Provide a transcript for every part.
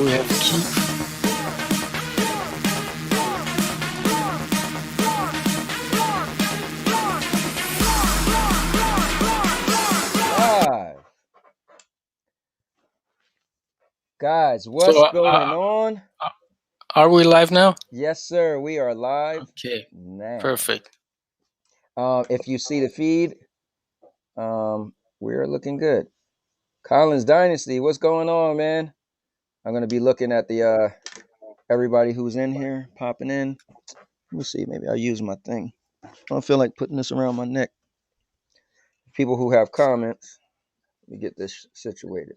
we have Keith. Live. Guys, what's So, going on? are we live now? Yes, sir. We are live Okay, now. perfect. If you see the feed, we're looking good. Collins Dynasty, what's going on, man? I'm gonna be looking at the everybody who's in here popping in. Let me see. Maybe I'll use my thing. I don't feel like putting this around my neck. People who have comments, let me get this situated.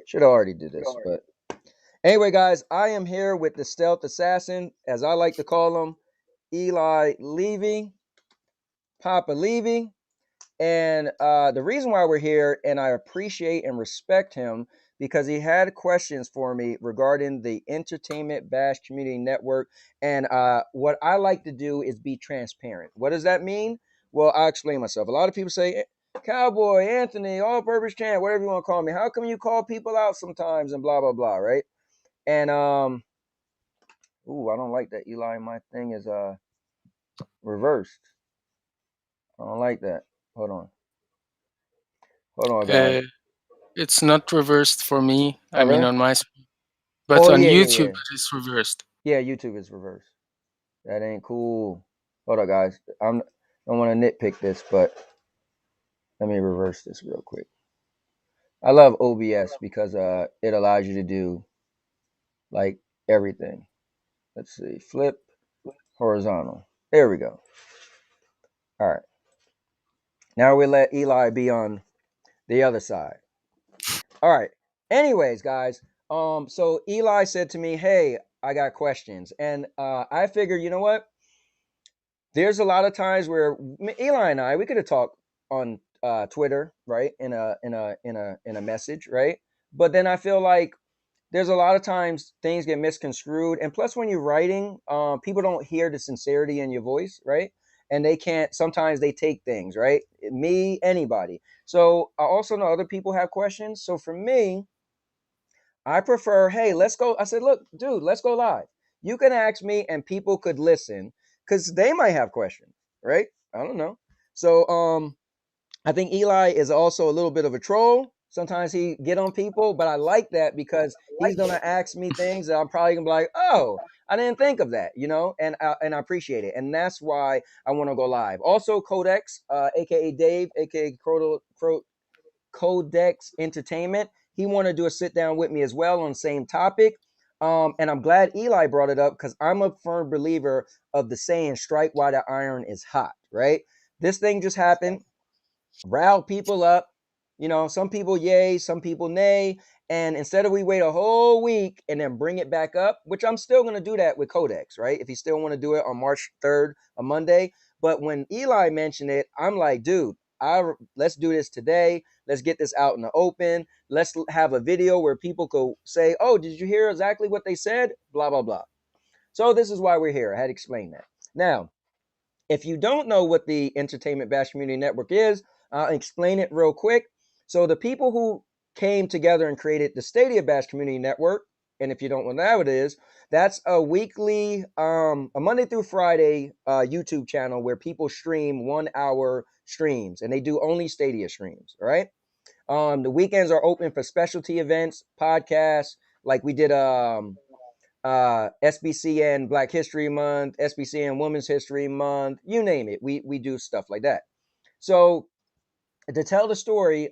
Should have already did this, but anyway, guys, I am here with the stealth assassin, as I like to call him, Eli Levy, Papa Levy. And the reason why we're here, and I appreciate and respect him, because he had questions for me regarding the Entertainment Bash Community Network. And what I like to do is be transparent. What does that mean? Well, I'll explain myself. A lot of people say, Cowboy, Anthony, all purpose champ, whatever you want to call me. How come you call people out sometimes and blah, blah, blah, right? And, I don't like that, Eli. My thing is reversed. I don't like that. Hold on, guys. Uh, it's not reversed for me. Oh, I mean, really? on my, but Oh, on yeah, yeah, YouTube yeah. it is reversed. Yeah, YouTube is reversed. That ain't cool. Hold on, guys. I don't want to nitpick this, but let me reverse this real quick. I love OBS because it allows you to do like everything. Let's see. Flip horizontal. There we go. All right. Now we let Eli be on the other side. All right. Anyways, guys. So Eli said to me, "Hey, I got questions," and I figured, you know what? There's a lot of times where Eli and I we could have talked on Twitter, right? In a message, right? But then I feel like there's a lot of times things get misconstrued, and plus when you're writing, people don't hear the sincerity in your voice, right? And they can't. Sometimes they take things, right? Me, anybody. So I also know other people have questions. So for me, I prefer, hey, let's go. I said, look, dude, let's go live. You can ask me and people could listen because they might have questions, right? I don't know. So I think Eli is also a little bit of a troll. Sometimes he get on people, but I like that because he's gonna ask me things that I'm probably gonna be like, oh, I didn't think of that, and I appreciate it, and that's why I want to go live. Also, Codex, aka Dave, aka Codex Entertainment. He wanted to do a sit down with me as well on the same topic. And I'm glad Eli brought it up because I'm a firm believer of the saying, strike while the iron is hot, right? This thing just happened, riled people up. Some people yay, some people nay. And instead of we wait a whole week and then bring it back up, which I'm still going to do that with Codex, right? If you still want to do it on March 3rd, a Monday. But when Eli mentioned it, I'm like, dude, let's do this today. Let's get this out in the open. Let's have a video where people could say, oh, did you hear exactly what they said? Blah, blah, blah. So this is why we're here. I had explained that. Now, if you don't know what the Entertainment Bash Community Network is, I'll explain it real quick. So the people who came together and created the Stadia Bash Community Network, and if you don't know what it is, that's a weekly, a Monday through Friday YouTube channel where people stream 1 hour streams, and they do only Stadia streams, all right? The weekends are open for specialty events, podcasts, like we did SBCN Black History Month, SBCN Women's History Month, you name it. We do stuff like that. So to tell the story,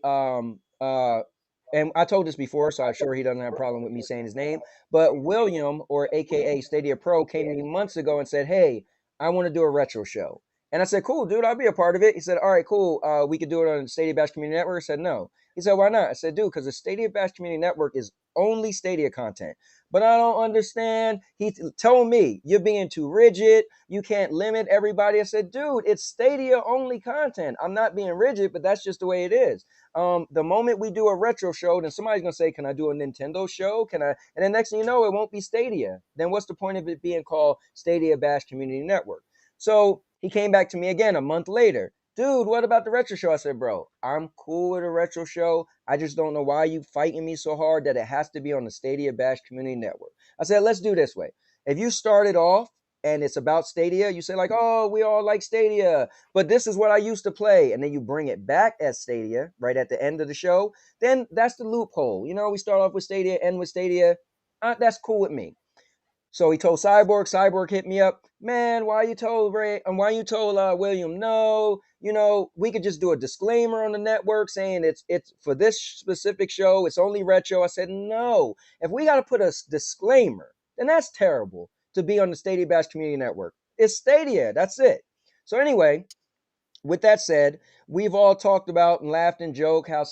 and I told this before, so I'm sure he doesn't have a problem with me saying his name. But William, or AKA Stadia Pro, came to me months ago and said, "Hey, I want to do a retro show." And I said, "Cool, dude, I'll be a part of it." He said, "All right, cool. We could do it on the Stadia Bash Community Network." I said, "No." He said, "Why not?" I said, "Dude, because the Stadia Bash Community Network is only Stadia content." But I don't understand. He told me, "You're being too rigid. You can't limit everybody." I said, "Dude, it's Stadia only content. I'm not being rigid, but that's just the way it is." The moment we do a retro show, then somebody's gonna say, "Can I do a Nintendo show? Can I?" And then next thing you know, it won't be Stadia. Then what's the point of it being called Stadia Bash Community Network? So he came back to me again a month later. dude, what about the retro show? I said, bro, I'm cool with a retro show. I just don't know why you fighting me so hard that it has to be on the Stadia Bash Community Network. I said, let's do this way. If you start it off and it's about Stadia, you say like, oh, we all like Stadia, but this is what I used to play, and then you bring it back as Stadia right at the end of the show, then that's the loophole. You know, we start off with Stadia, end with Stadia. That's cool with me. So he told Cyborg. Cyborg hit me up, man. Why you told Ray? And why you told William? No, you know, we could just do a disclaimer on the network saying it's for this specific show. It's only retro. I said no. If we got to put a disclaimer, then that's terrible to be on the Stadia Bash Community Network. It's Stadia. That's it. So anyway, with that said, we've all talked about and laughed and joked how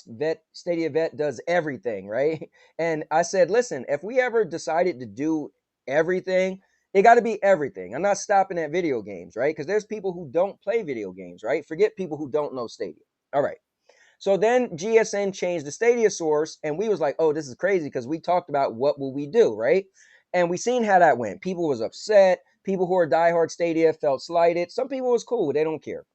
Stadia Vet does everything, right? And I said, listen, if we ever decided to do everything, it got to be everything. I'm not stopping at video games, right? Because there's people who don't play video games, right? Forget people who don't know Stadia. All right. So then GSN changed the Stadia source, and we was like, oh, this is crazy because we talked about what will we do, right? And we seen how that went. People was upset. People who are diehard Stadia felt slighted. Some people was cool. They don't care.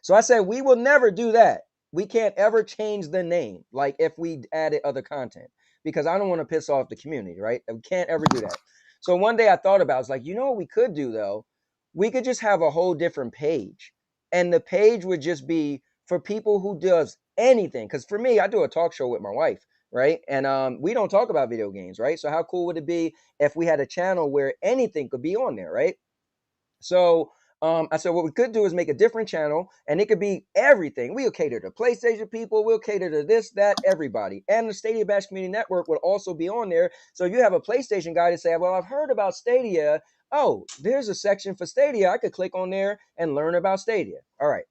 So I said, we will never do that. We can't ever change the name, like if we added other content, because I don't want to piss off the community, right? We can't ever do that. So one day I thought about it, I was like, you know what we could do though? We could just have a whole different page. And the page would just be for people who does anything. Because for me, I do a talk show with my wife, right? And we don't talk about video games, right? So how cool would it be if we had a channel where anything could be on there, right? So I said, what we could do is make a different channel, and it could be everything. We'll cater to PlayStation people. We'll cater to this, that, everybody. And the Stadia Bash Community Network would also be on there. So if you have a PlayStation guy to say, well, I've heard about Stadia. Oh, there's a section for Stadia. I could click on there and learn about Stadia. All right.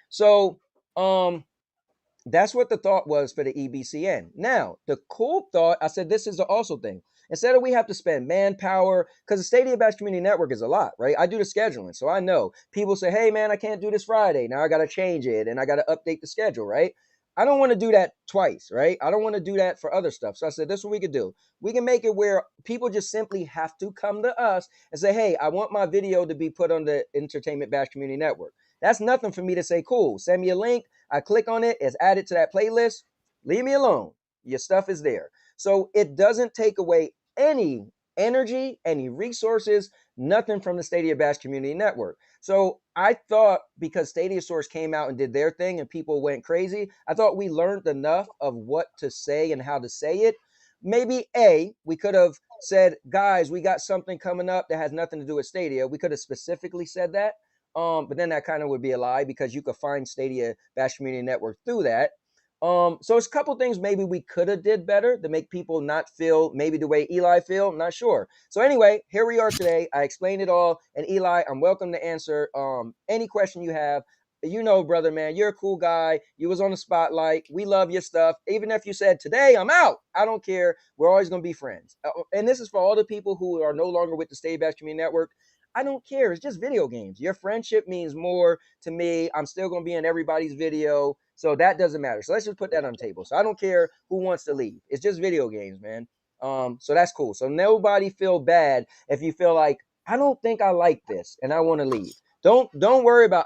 So that's what the thought was for the EBCN. Now, the cool thought, I said, this is the also thing. Instead of we have to spend manpower, because the Stadia Bash Community Network is a lot, right? I do the scheduling, so I know. People say, hey, man, I can't do this Friday. Now I got to change it, and I got to update the schedule, right? I don't want to do that twice, right? I don't want to do that for other stuff. So I said, this is what we could do. We can make it where people just simply have to come to us and say, hey, I want my video to be put on the Entertainment Bash Community Network. That's nothing for me to say, cool, send me a link. I click on it, it's added to that playlist. Leave me alone. Your stuff is there. So it doesn't take away any energy, any resources, nothing from the Stadia Bash Community Network. So I thought because Stadia Source came out and did their thing and people went crazy, I thought we learned enough of what to say and how to say it. Maybe we could have said, guys, we got something coming up that has nothing to do with Stadia. We could have specifically said that. But then that kind of would be a lie because you could find Stadia Bash Community Network through that. So it's a couple things maybe we could have did better to make people not feel maybe the way Eli feel. I'm not sure. So anyway, here we are today. I explained it all, and Eli, I'm welcome to answer any question you have. You know, brother, man, you're a cool guy. You was on the spotlight. We love your stuff. Even if you said today I'm out, I don't care. We're always gonna be friends. And this is for all the people who are no longer with the Stadia Bash Community Network. I don't care. It's just video games. Your friendship means more to me. I'm still going to be in everybody's video. So that doesn't matter. So let's just put that on the table. So I don't care who wants to leave. It's just video games, man. So that's cool. So nobody feel bad if you feel like, I don't think I like this and I want to leave. Don't worry about,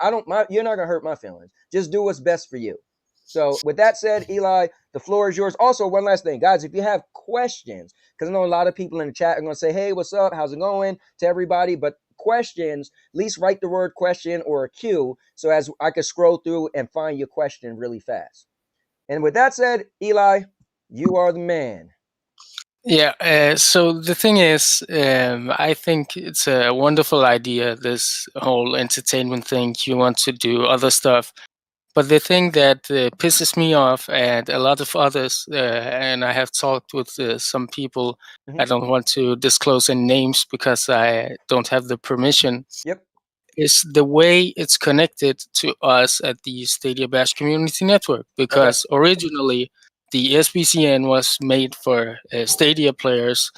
you're not going to hurt my feelings. Just do what's best for you. So with that said, Eli, the floor is yours. Also, one last thing, guys, if you have questions, because I know a lot of people in the chat are going to say, hey, what's up? How's it going to everybody? But questions, at least write the word question or a Q so as I can scroll through and find your question really fast. And with that said, Eli, you are the man. Yeah. So the thing is, I think it's a wonderful idea, this whole entertainment thing. You want to do other stuff. But the thing that pisses me off, and a lot of others, and I have talked with some people, I don't want to disclose any names because I don't have the permission, Yep. is the way it's connected to us at the Stadia Bash Community Network. Because originally, the SBCN was made for Stadia players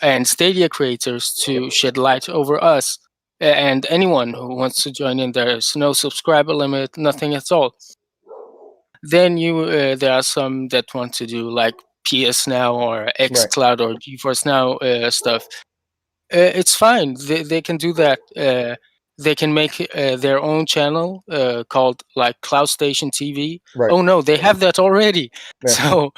and Stadia creators to shed light over us and anyone who wants to join in. There's no subscriber limit, nothing at all. Then there are some that want to do like PS Now or xCloud or GeForce Now stuff. It's fine. They can do that. they can make their own channel called like Cloud Station TV. Right. Oh no, they have that already. Yeah.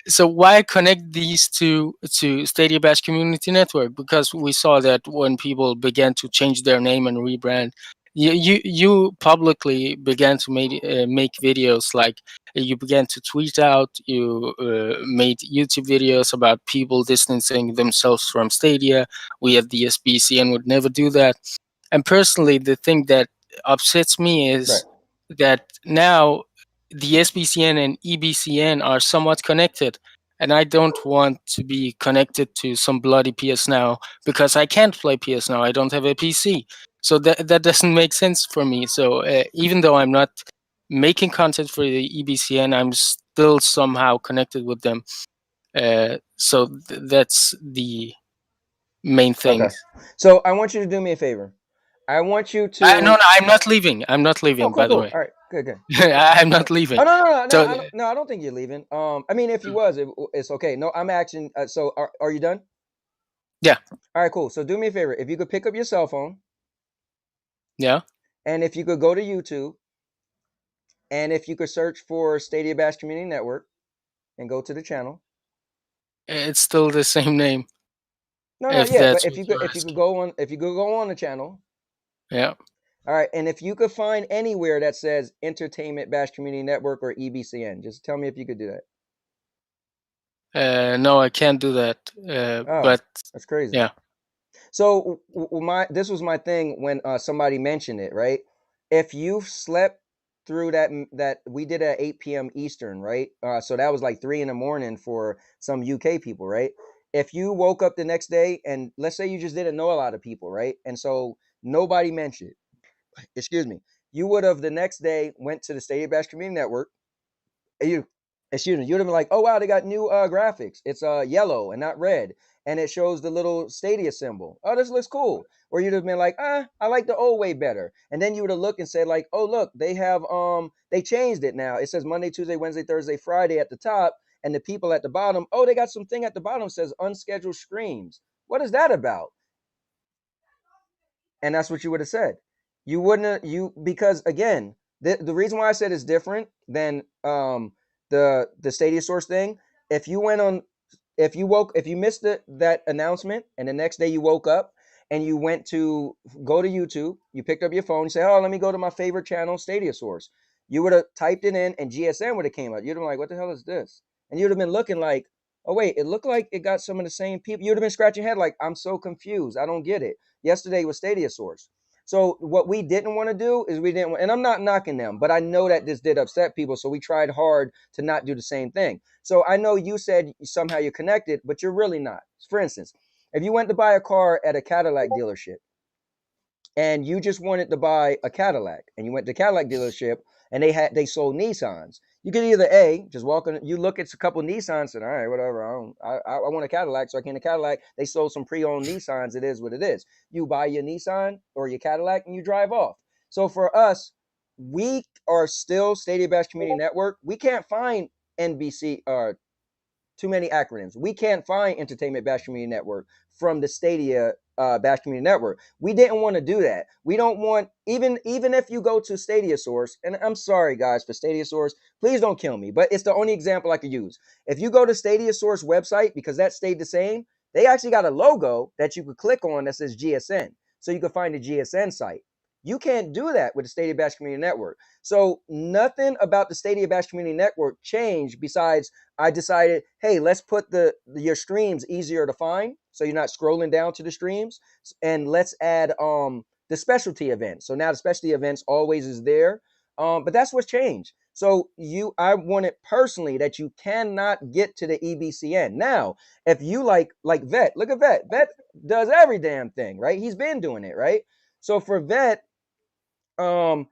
So why connect these to Stadia Bash Community Network? Because we saw that when people began to change their name and rebrand, you publicly began to make videos, like you began to tweet out, you made YouTube videos about people distancing themselves from Stadia. We at the SBCN would never do that. And personally, the thing that upsets me Right. is that now the SBCN and EBCN are somewhat connected. And I don't want to be connected to some bloody PS Now because I can't play PS Now. I don't have a PC. So that doesn't make sense for me. So even though I'm not making content for the EBCN, I'm still somehow connected with them. So that's the main Okay. thing. So I want you to do me a favor. I want you No, to. no, I'm not leaving. I'm not Oh, leaving, cool, by the cool. way. All right, good, good. I'm All not right. Oh, leaving. no, no, no, no, So, no, I don't think you're leaving. I mean, if you was, it's okay. No, I'm actually. So, are you done? yeah, All right, cool. So, do me a favor. If you could pick up your cell phone, yeah, and if you could go to YouTube, and if you could search for Stadia Bash Community Network, and go to the channel. it's still the same name, No, no, if yeah, but that's what you're if you could asking. go on, if you could go on the channel. Yeah. All right, and if you could find anywhere that says Entertainment Bash Community Network or EBCN, just tell me if you could do that. No, I can't do that. Oh, But that's crazy. yeah, So this was my thing when somebody mentioned it, right? If you slept through that we did at 8 p.m. Eastern, right? So that was like 3 in the morning for some UK people, right? If you woke up the next day and let's say you just didn't know a lot of people, right? And so nobody mentioned it, excuse me, you would have the next day went to the Stadia Bash Community Network. You excuse me, you'd have been like, oh wow, they got new graphics. It's yellow and not red, and it shows the little Stadia symbol. Oh, this looks cool. Or you'd have been like, I like the old way better. And then you would have looked and said like, oh look, they have they changed it now. It says Monday, Tuesday, Wednesday, Thursday, Friday at the top, and the people at the bottom. Oh, they got something at the bottom that says unscheduled streams. What is that about? And that's what you would have said. You wouldn't have, you because again, the reason why I said it's different than the Stadia Source thing. If you went on, if you missed that announcement, and the next day you woke up and you went to go to YouTube, you picked up your phone, you say, oh, let me go to my favorite channel, Stadia Source. You would have typed it in, and GSM would have came up. You'd have been like, what the hell is this? And you'd have been looking like, oh wait, it looked like it got some of the same people. You'd have been scratching your head like, I'm so confused. I don't get it. Yesterday was Stadia Source. So what we didn't want to do is we didn't want, and I'm not knocking them, but I know that this did upset people. So we tried hard to not do the same thing. So I know you said somehow you're connected, but you're really not. For instance, if you went to buy a car at a Cadillac dealership and you just wanted to buy a Cadillac and you went to Cadillac dealership and they sold Nissans. You could either just walk in, you look at a couple Nissans and all right, whatever. I want a Cadillac, so I came to Cadillac. They sold some pre-owned Nissans. It is what it is. You buy your Nissan or your Cadillac and you drive off. So for us, we are still Stadia Bash Community Network. We can't find NBC too many acronyms. We can't find Entertainment Bash Community Network from the Stadia Bash Community Network. We didn't want to do that. We don't want even if you go to Stadia Source, and I'm sorry guys for Stadia Source, please don't kill me, but it's the only example I could use. If you go to Stadia Source website, because that stayed the same, they actually got a logo that you could click on that says GSN, so you can find the GSN site. You can't do that with the Stadia Bash Community Network. So nothing about the Stadia Bash Community Network changed besides I decided, hey, let's put your streams easier to find, so you're not scrolling down to the streams, and let's add the specialty events. So now the specialty events always is there, but that's what's changed. So I wanted personally that you cannot get to the EBCN now. If you like Vet, look at Vet. Vet does every damn thing, right? He's been doing it, right? So for Vet, um,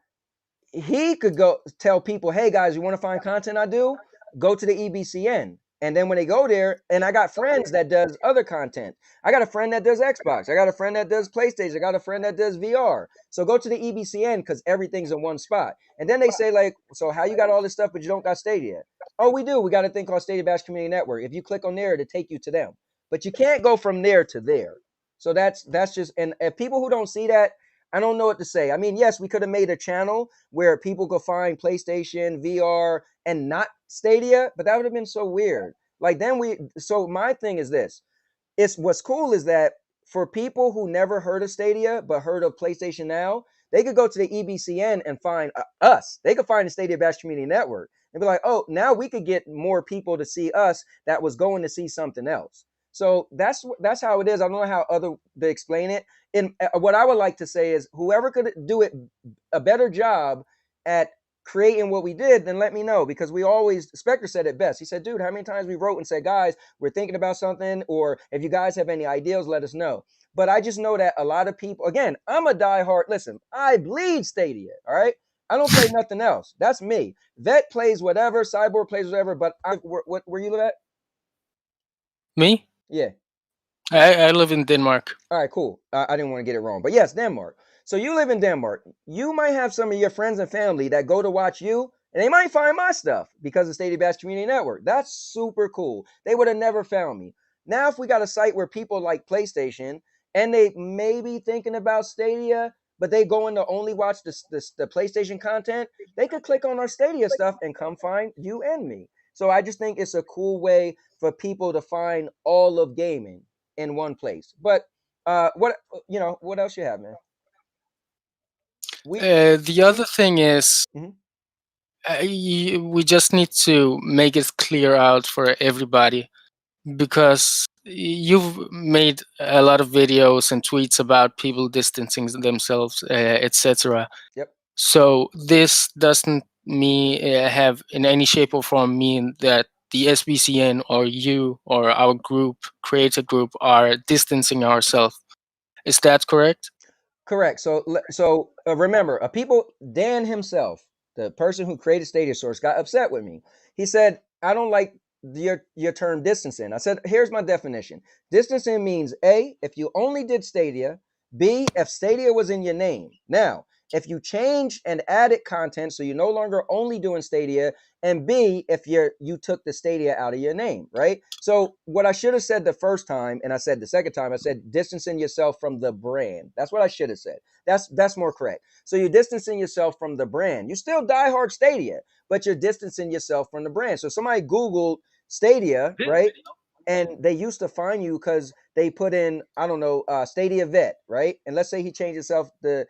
he could go tell people, hey guys, you want to find content I do? Go to the EBCN. And then when they go there, and I got friends that does other content. I got a friend that does Xbox. I got a friend that does PlayStation. I got a friend that does VR. So go to the EBCN because everything's in one spot. And then they say like, so how you got all this stuff, but you don't got Stadia? Oh, we do. We got a thing called Stadia Bash Community Network. If you click on there, it'll take you to them. But you can't go from there to there. So that's just, and if people who don't see that, I don't know what to say. I mean, yes, we could have made a channel where people could find PlayStation, VR, and not Stadia, but that would have been so weird. Like then so my thing is this. It's what's cool is that for people who never heard of Stadia but heard of PlayStation Now, they could go to the EBCN and find us. They could find the Stadia Bash Community Network and be like, oh, now we could get more people to see us that was going to see something else. So that's how it is. I don't know how other they explain it. And what I would like to say is, whoever could do it a better job at creating what we did, then let me know, because we always, Spectre said it best. He said, dude, how many times we wrote and said, guys, we're thinking about something, or if you guys have any ideas, let us know. But I just know that a lot of people, again, I'm a diehard, listen, I bleed Stadia, all right? I don't play nothing else. That's me. Vet plays whatever, Cyborg plays whatever, but where you live at? Me? Yeah. I live in Denmark. All right, cool. I didn't want to get it wrong, but yes, Denmark. So you live in Denmark. You might have some of your friends and family that go to watch you, and they might find my stuff because of Stadia Bash Community Network. That's super cool. They would have never found me. Now, if we got a site where people like PlayStation and they may be thinking about Stadia, but they going to only watch the PlayStation content, they could click on our Stadia stuff and come find you and me. So I just think it's a cool way for people to find all of gaming in one place. But what else you have, man? We The other thing is, Mhm. we just need to make it clear out for everybody, because you've made a lot of videos and tweets about people distancing themselves, etc. Yep. So this doesn't have in any shape or form mean that the SBCN or you or our group, creator group, are distancing ourselves. Is that correct? Correct. So remember, Dan himself, the person who created Stadia Source, got upset with me. He said, "I don't like your term distancing." I said, "Here's my definition. Distancing means A, if you only did Stadia; B, if Stadia was in your name. Now, if you change and added content, so you're no longer only doing Stadia, and B, if you took the Stadia out of your name, right? So what I should have said the first time, and I said the second time, I said distancing yourself from the brand. That's what I should have said. That's more correct. So you're distancing yourself from the brand. You still diehard Stadia, but you're distancing yourself from the brand. So somebody Googled Stadia, right? And they used to find you because they put in, I don't know, Stadia Vet, right? And let's say he changed himself the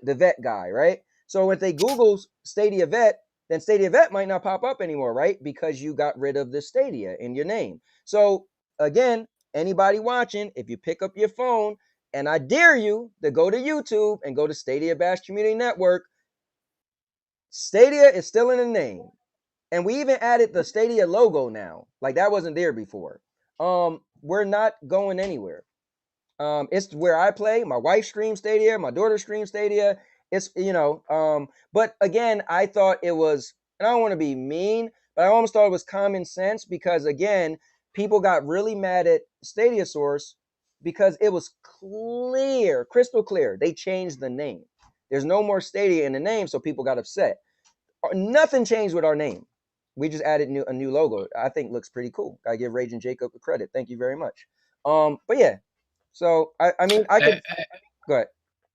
vet guy, right? So if they Google Stadia Vet, then Stadia Vet might not pop up anymore, right? Because you got rid of the Stadia in your name. So again, anybody watching, if you pick up your phone, and I dare you to go to YouTube and go to Stadia Bash Community Network, Stadia is still in the name. And we even added the Stadia logo now. Like that wasn't there before. We're not going anywhere. It's where I play. My wife streams Stadia. My daughter streams Stadia. It's but again, I thought it was, and I don't want to be mean, but I almost thought it was common sense, because again, people got really mad at Stadia Source because it was clear, crystal clear. They changed the name. There's no more Stadia in the name, so people got upset. Nothing changed with our name. We just added a new logo. I think looks pretty cool. I give Raging Jacob a credit. Thank you very much. But yeah, so I mean, I Uh, could go ahead.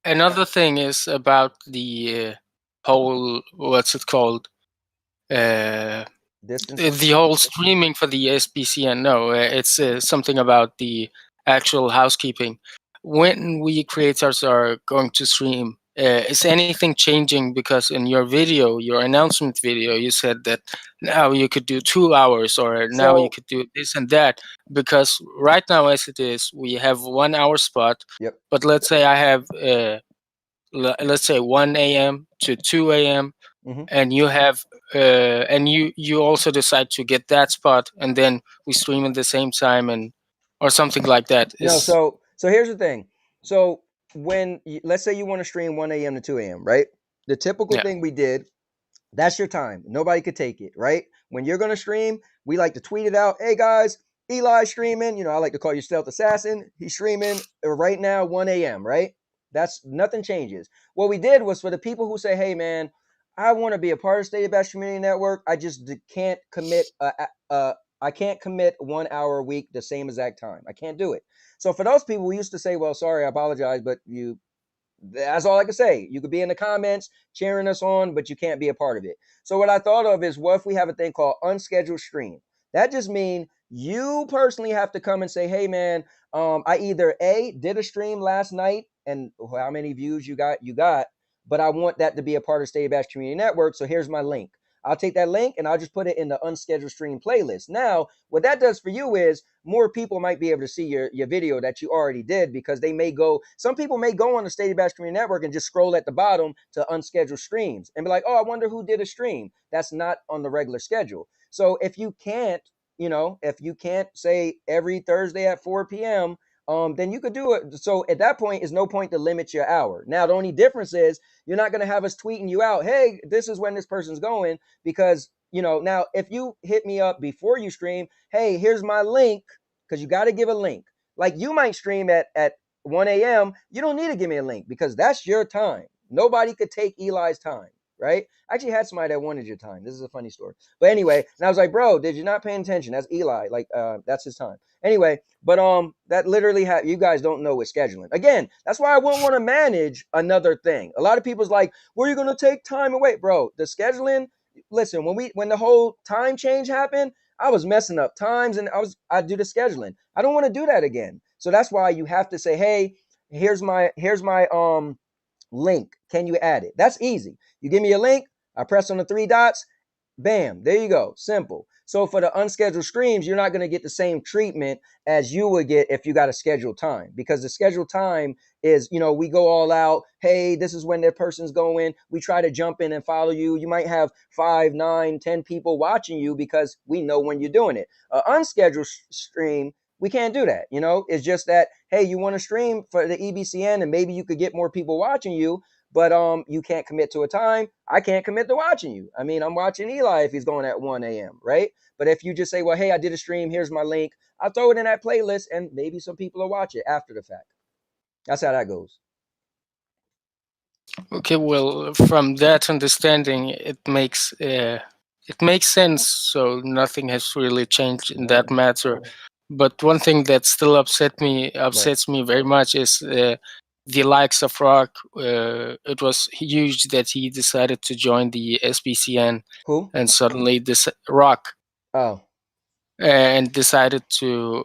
Another thing is about the whole, what's it called? Uh, Distancing. the whole streaming for the SBCN. No, it's something about the actual housekeeping. When we creators are going to stream, is anything changing? Because in your video, your announcement video, you said that now you could do 2 hours, or now you So could do this and that. Because right now, as it is, we have 1 hour spot. yep. But let's say I have, let's say 1 a.m. to 2 a.m., hmm and you have and you also decide to get that spot, and then we stream at the same time, and or something like that No, is. so here's the thing. So let's say you want to stream 1 a.m. to 2 a.m., right? The typical Yeah. thing we did, that's your time. Nobody could take it, right? When you're gonna stream, we like to tweet it out. Hey guys, Eli's streaming. I like to call you Stealth Assassin. He's streaming right now, 1 a.m., right? That's nothing changes. What we did was, for the people who say, hey man, I want to be a part of State of Bash Community Network, I just can't commit I can't commit 1 hour a week the same exact time. I can't do it. So for those people, we used to say, well, sorry, I apologize, but That's all I can say. You could be in the comments cheering us on, but you can't be a part of it. So what I thought of is, what if we have a thing called unscheduled stream? That just means you personally have to come and say, hey man, I either A, did a stream last night, and how many views you got, but I want that to be a part of State Bash Community Network. So here's my link. I'll take that link and I'll just put it in the unscheduled stream playlist. Now, what that does for you is more people might be able to see your video that you already did, because they may go, some people may go on the State Bash Community Network and just scroll at the bottom to unscheduled streams and be like, oh, I wonder who did a stream. That's not on the regular schedule. So if you can't, if you can't say every Thursday at 4 p.m., then you could do it. So at that point, is no point to limit your hour. Now, the only difference is you're not going to have us tweeting you out, hey, this is when this person's going, because, now if you hit me up before you stream, hey, here's my link, because you got to give a link. Like, you might stream at 1 a.m. You don't need to give me a link, because that's your time. Nobody could take Eli's time, right? I actually had somebody that wanted your time. This is a funny story. But anyway, and I was like, bro, did you not pay attention? That's Eli. Like, that's his time. Anyway, but that literally you guys don't know with scheduling. Again, that's why I wouldn't want to manage another thing. A lot of people's like, where are you going to take time away? Bro, the scheduling, listen, when the whole time change happened, I was messing up times, and I do the scheduling. I don't want to do that again. So that's why you have to say, hey, here's my link. Can you add it? That's easy. You give me a link, I press on the 3 dots, bam, there you go. Simple. So for the unscheduled streams, you're not going to get the same treatment as you would get if you got a scheduled time, because the scheduled time is, we go all out. Hey, this is when that person's going. We try to jump in and follow you. You might have 5, 9, 10 people watching you because we know when you're doing it. Unscheduled stream, we can't do that. It's just that, hey, you want to stream for the EBCN and maybe you could get more people watching you, but you can't commit to a time. I can't commit to watching you. I mean, I'm watching Eli if he's going at 1 a.m., right? But if you just say, well, hey, I did a stream, here's my link, I'll throw it in that playlist and maybe some people will watch it after the fact. That's how that goes. Okay, well, from that understanding, it makes sense. So nothing has really changed in that matter. But one thing that still upsets me very much is the likes of Rock. It was huge that he decided to join the SBCN. Who? And suddenly this Rock. Oh. And decided to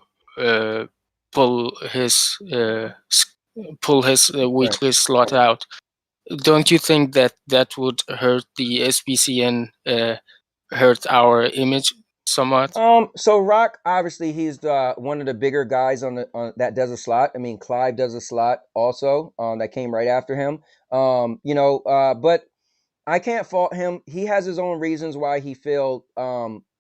pull his weekly slot out. Don't you think that would hurt the SBCN, hurt our image somewhat? So Rock, obviously, he's one of the bigger guys on that does a slot. I mean, Clive does a slot also. That came right after him. But I can't fault him. He has his own reasons why he felt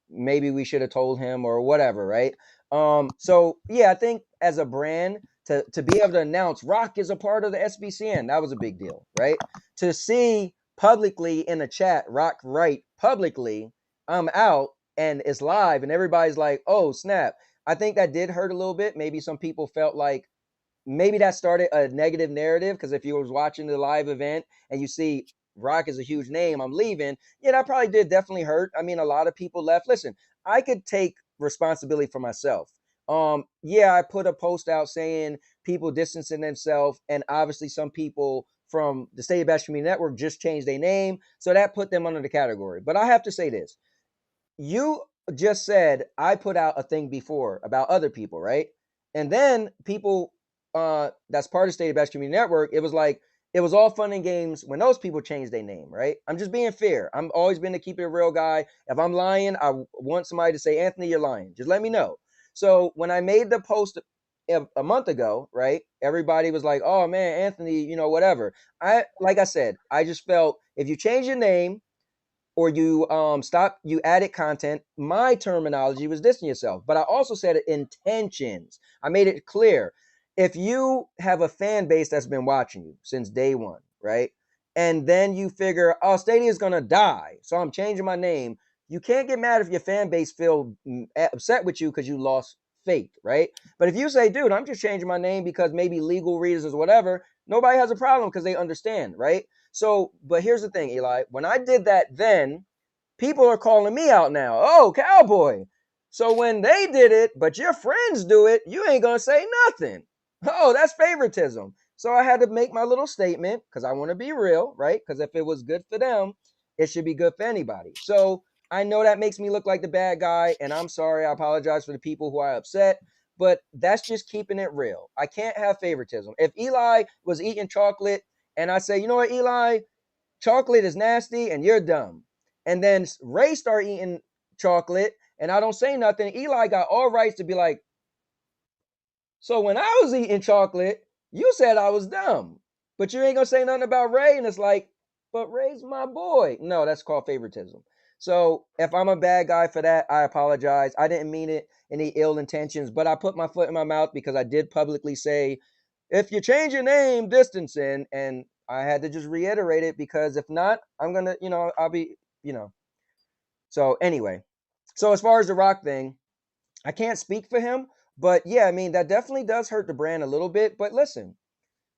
maybe we should have told him or whatever, right? So yeah, I think as a brand to be able to announce Rock is a part of the SBCN, that was a big deal, right? To see publicly in the chat Rock write publicly, I'm out, and it's live, and everybody's like, oh snap. I think that did hurt a little bit. Maybe some people felt like maybe that started a negative narrative, because if you was watching the live event and you see Rock is a huge name, I'm leaving. Yeah, that probably did definitely hurt. I mean, a lot of people left. Listen, I could take responsibility for myself. Yeah, I put a post out saying people distancing themselves, and obviously some people from the State of Bash Community Network just changed their name, so that put them under the category. But I have to say this. You just said I put out a thing before about other people, right? And then people that's part of State of Bash Community Network, it was like, it was all fun and games when those people changed their name, right? I'm just being fair. I'm always been to keep it a real guy. If I'm lying, I want somebody to say, Anthony, you're lying. Just let me know. So when I made the post a month ago, right, everybody was like, oh man, Anthony, whatever. Like I said, I just felt if you change your name, or you you added content, my terminology was dissing yourself. But I also said intentions. I made it clear. If you have a fan base that's been watching you since day one, right? And then you figure, oh, Stadia is going to die, so I'm changing my name. You can't get mad if your fan base feel upset with you because you lost faith, right? But if you say, dude, I'm just changing my name because maybe legal reasons or whatever, nobody has a problem because they understand, right? So, but here's the thing, Eli. When I did that then, people are calling me out now. Oh, Cowboy. So when they did it, but your friends do it, you ain't going to say nothing. Oh, that's favoritism. So I had to make my little statement because I want to be real, right? Because if it was good for them, it should be good for anybody. So I know that makes me look like the bad guy, and I'm sorry. I apologize for the people who I upset, but that's just keeping it real. I can't have favoritism. If Eli was eating chocolate and I say, you know what, Eli, chocolate is nasty and you're dumb, and then Ray start eating chocolate and I don't say nothing, Eli got all rights to be like, so when I was eating chocolate, you said I was dumb, but you ain't gonna say nothing about Ray. And it's like, but Ray's my boy. No, that's called favoritism. So if I'm a bad guy for that, I apologize. I didn't mean it any ill intentions, but I put my foot in my mouth because I did publicly say, if you change your name, distancing, and I had to just reiterate it because if not, I'm gonna, I'll be, you know. So anyway, so as far as the Rock thing, I can't speak for him, but yeah, I mean, that definitely does hurt the brand a little bit. But listen,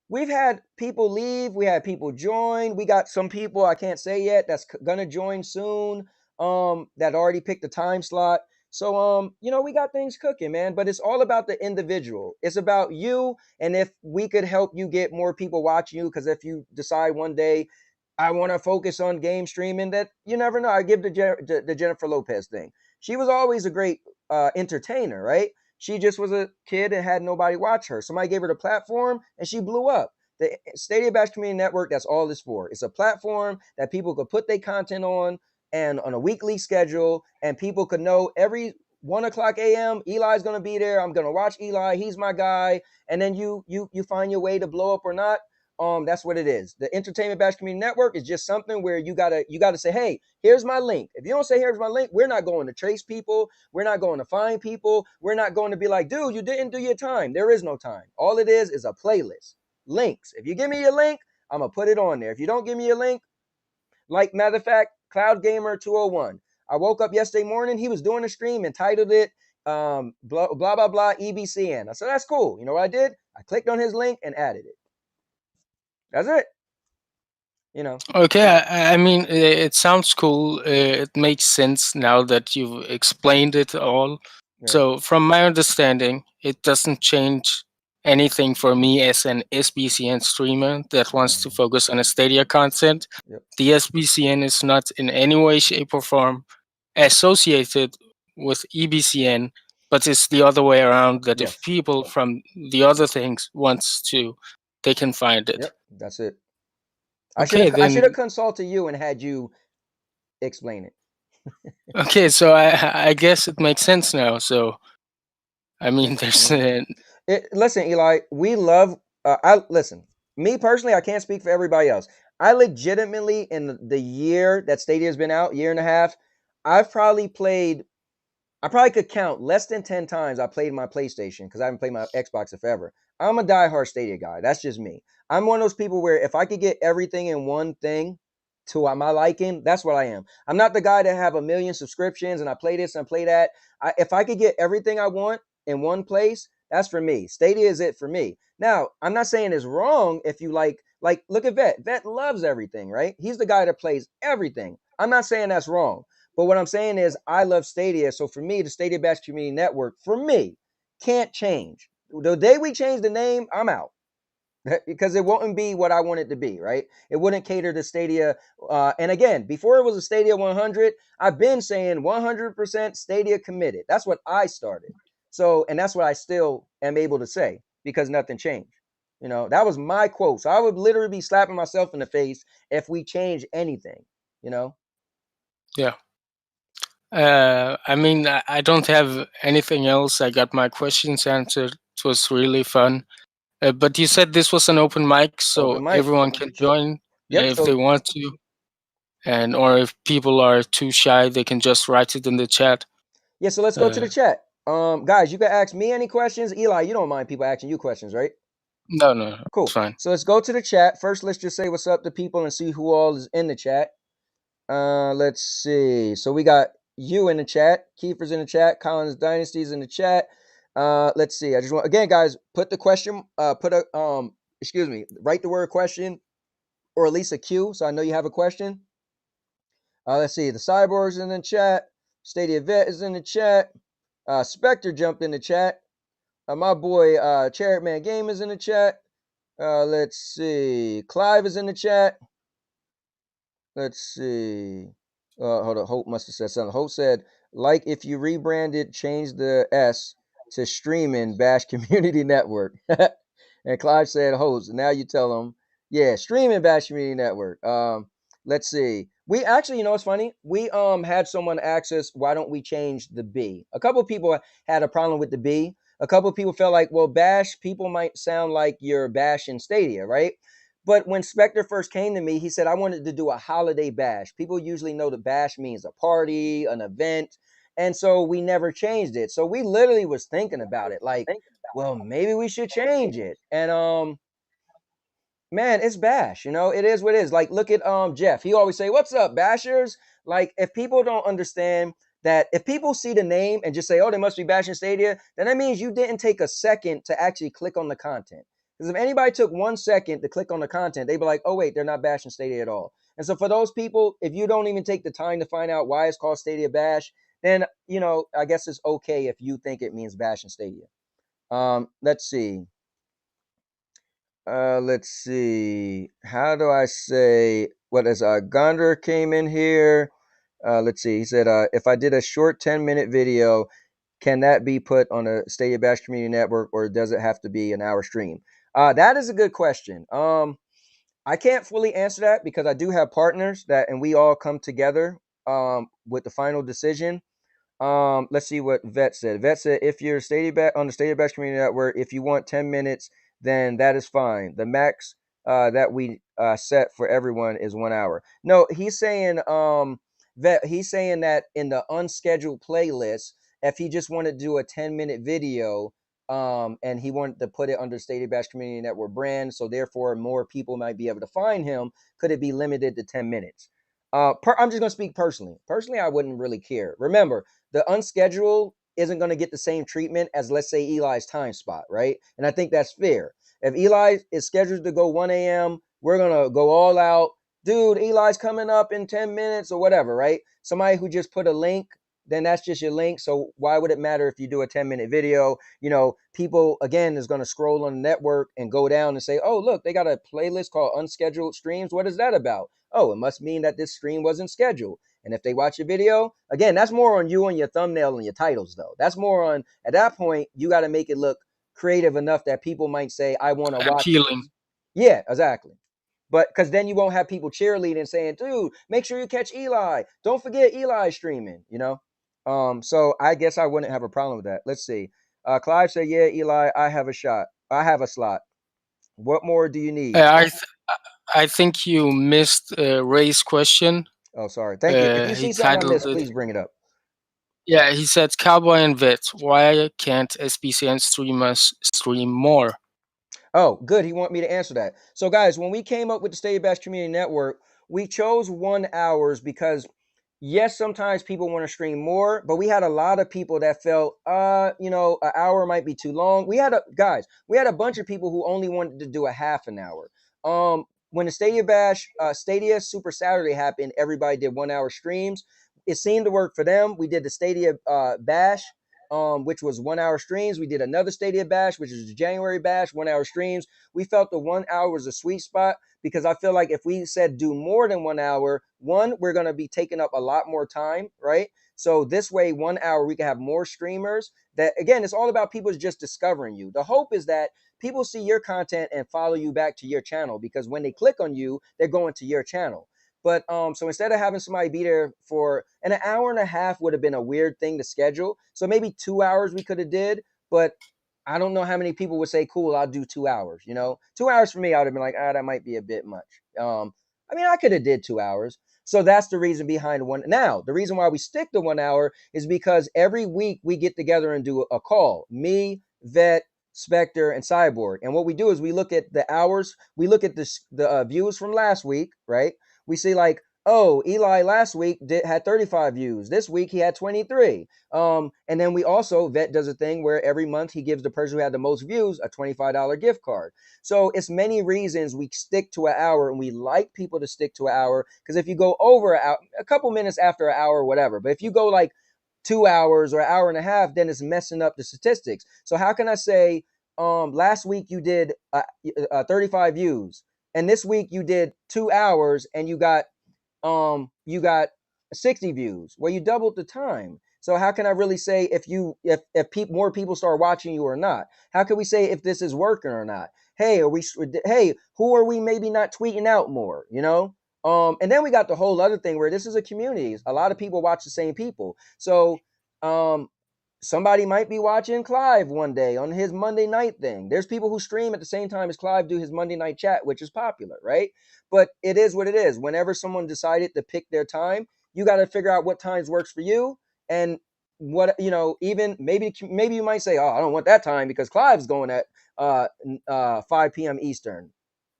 we've had people leave, we had people join, we got some people I can't say yet that's gonna join soon, that already picked the time slot. So we got things cooking, man, but it's all about the individual. It's about you, and if we could help you get more people watching you, because if you decide one day I want to focus on game streaming, that you never know. I give the Jennifer Lopez thing. She was always a great entertainer, right? She just was a kid and had nobody watch her. Somebody gave her the platform and she blew up. The Stadia Bash Community Network, that's all it's for. It's a platform that people could put their content on and on a weekly schedule, and people could know every 1 o'clock a.m. Eli's gonna be there. I'm gonna watch Eli. He's my guy. And then you find your way to blow up or not. That's what it is. The Entertainment Bash Community Network is just something where you gotta say, hey, here's my link. If you don't say here's my link, we're not going to trace people. We're not going to find people. We're not going to be like, dude, you didn't do your time. There is no time. All it is a playlist. Links. If you give me your link, I'm gonna put it on there. If you don't give me your link, like matter of fact, Cloud Gamer 201. I woke up yesterday morning. He was doing a stream and titled it blah blah blah blah EBCN. I said that's cool. You know what I did? I clicked on his link and added it. That's it. You know. Okay, I mean, it sounds cool. It makes sense now that you've explained it all. Right. So, from my understanding, it doesn't change anything for me as an SBCN streamer that wants to focus on a Stadia content. Yep. The SBCN is not in any way, shape, or form associated with EBCN, but it's the other way around. That if Yes. people from the other things wants to, they can find it. Yep. That's it. I should Okay, have I should have then. consulted you and had you explain it. Okay, so I guess it makes sense now. So I mean, there's Listen, Eli, we love. I listen. Me personally, I can't speak for everybody else. I legitimately, in the year that Stadia's been out, year and a half, I've probably played. I probably could count less than 10 times I played my PlayStation because I haven't played my Xbox in forever. I'm a diehard Stadia guy. That's just me. I'm one of those people where if I could get everything in one thing to my liking, that's what I am. I'm not the guy that have a million subscriptions and I play this and play that. If I could get everything I want in one place, that's for me. Stadia is it for me. Now, I'm not saying it's wrong if you like look at Vet. Vet loves everything, right? He's the guy that plays everything. I'm not saying that's wrong. But what I'm saying is I love Stadia. So for me, the Stadia Bash Community Network, for me, can't change. The day we change the name, I'm out. Because it wouldn't be what I want it to be, right? It wouldn't cater to Stadia. And again, before it was a Stadia 100, I've been saying 100% Stadia committed. That's what I started. So, and that's what I still am able to say because nothing changed. That was my quote. So I would literally be slapping myself in the face if we change anything, you know? yeah. I mean, I don't have anything else. I got my questions answered. It was really fun. But you said this was an open mic, so Open mic. everyone can join Yep. if they So want to, and or if people are too shy, they can just write it in the chat. yeah, so let's go to Uh, the chat. Guys, you can ask me any questions. Eli, you don't mind people asking you questions, right? no, no, it's Cool. fine. So let's go to the chat. First, let's just say what's up to people and see who all is in the chat. Let's see. So we got you in the chat. Kiefer's in the chat. Collins Dynasty's in the chat. Let's see. I just want again, guys, put the question. Excuse me. Write the word question, or at least a Q, so I know you have a question. Let's see. The Cyborg's in the chat. Stadia Vet is in the chat. Spectre jumped in the chat. My boy Chariot Man Game is in the chat. Let's see. Clive is in the chat. Let's see. Hold on. Hope must have said something. Hope said, like if you rebranded, change the S to Streaming Bash Community Network. And Clive said, host. Now you tell him, yeah, Streaming Bash Community Network. Let's see. We actually, you know, what's funny? We had someone ask us, why don't we change the B? A couple of people had a problem with the B. A couple of people felt like, well, Bash people might sound like you're bashing Stadia, right? But when Spectre first came to me, he said, I wanted to do a holiday bash. People usually know the bash means a party, an event. And so we never changed it. So we literally was thinking about it like, well, maybe we should change it. And man, it's bash, you know, it is what it is. Like, look at Jeff. He always say, what's up, bashers? Like, if people don't understand that, if people see the name and just say, oh, they must be bashing Stadia, then that means you didn't take a second to actually click on the content. Because if anybody took 1 second to click on the content, they'd be like, oh wait, they're not bashing Stadia at all. And so for those people, if you don't even take the time to find out why it's called Stadia Bash, then, you know, I guess it's okay if you think it means bashing Stadia. Let's see. Let's see. How do I say what is Gondor came in here? Let's see. He said, if I did a short 10-minute video, can that be put on a Stadia Bash Community Network, or does it have to be an hour stream? That is a good question. I can't fully answer that because I do have partners that, and we all come together with the final decision. Let's see what Vet said. Vet said, if you're Stadia back on the Stadia Bash Community Network, if you want 10 minutes, then that is fine. The max that we set for everyone is 1 hour. No, he's saying Vet, he's saying that in the unscheduled playlist, if he just wanted to do a 10-minute video, and he wanted to put it under Stadia Bash Community Network brand, so therefore more people might be able to find him, could it be limited to 10 minutes? I'm just gonna speak personally. Personally, I wouldn't really care. Remember, the unscheduled isn't going to get the same treatment as, let's say, Eli's time spot, right? And I think that's fair. If Eli is scheduled to go 1 a.m., we're going to go all out. Dude, Eli's coming up in 10 minutes or whatever, right? Somebody who just put a link, then that's just your link. So why would it matter if you do a 10-minute video? You know, people, again, is going to scroll on the network and go down and say, oh, look, they got a playlist called Unscheduled Streams. What is that about? Oh, it must mean that this stream wasn't scheduled. And if they watch your video, again, that's more on you and your thumbnail and your titles, though. That's more on, at that point, you got to make it look creative enough that people might say, I want to watch Appealing. this. Yeah, exactly. But because then you won't have people cheerleading saying, dude, make sure you catch Eli. Don't forget Eli streaming, you know? So I guess I wouldn't have a problem with that. Let's see. Clive said, yeah, Eli, I have a shot. I have a slot. What more do you need? I think you missed Ray's question. Oh, sorry. Thank you. If you He see something I titled missed, it. please bring it up. Yeah, he said, Cowboy and Vet, why can't SBCN streamers stream more? Oh, good. He want me to answer that. So, guys, when we came up with the Stadia Bash Community Network, we chose 1 hours because, yes, sometimes people want to stream more, but we had a lot of people that felt, you know, an hour might be too long. We had a bunch of people who only wanted to do a half an hour. When the Stadia Bash, Stadia Super Saturday happened, everybody did 1 hour streams. It seemed to work for them. We did the Stadia Bash, which was 1 hour streams. We did another Stadia Bash, which is the January Bash, 1 hour streams. We felt the 1 hour was a sweet spot because I feel like if we said do more than 1 hour, one, we're going to be taking up a lot more time, right? So this way, 1 hour, we can have more streamers. That, again, it's all about people just discovering you. The hope is that people see your content and follow you back to your channel, because when they click on you, they're going to your channel. But so instead of having somebody be there for an hour and a half, would have been a weird thing to schedule. So maybe 2 hours we could have did, but I don't know how many people would say, cool, I'll do 2 hours. You know, 2 hours for me, I would have been like, that might be a bit much. I mean, I could have did 2 hours. So that's the reason behind one. Now, the reason why we stick to 1 hour is because every week we get together and do a call. Me, Vet, Spectre, and Cyborg. And what we do is we look at the hours. We look at the views from last week, right? We see like, oh, Eli last week had 35 views. This week he had 23. And then we also, Vet does a thing where every month he gives the person who had the most views a $25 gift card. So it's many reasons we stick to an hour, and we like people to stick to an hour, because if you go over a couple minutes after an hour or whatever, but if you go like 2 hours or an hour and a half, then it's messing up the statistics. So how can I say last week you did 35 views, and this week you did 2 hours, and you got 60 views. Well, you doubled the time. So how can I really say if more people start watching you or not? How can we say if this is working or not? Hey, who are we maybe not tweeting out more, you know? And then we got the whole other thing where this is a community. A lot of people watch the same people. So um somebody might be watching Clive one day on his Monday night thing. There's people who stream at the same time as Clive do his Monday night chat, which is popular, right? But it is what it is. Whenever someone decided to pick their time, you got to figure out what times works for you, and what, even maybe you might say, oh, I don't want that time because Clive's going at 5 p.m. Eastern.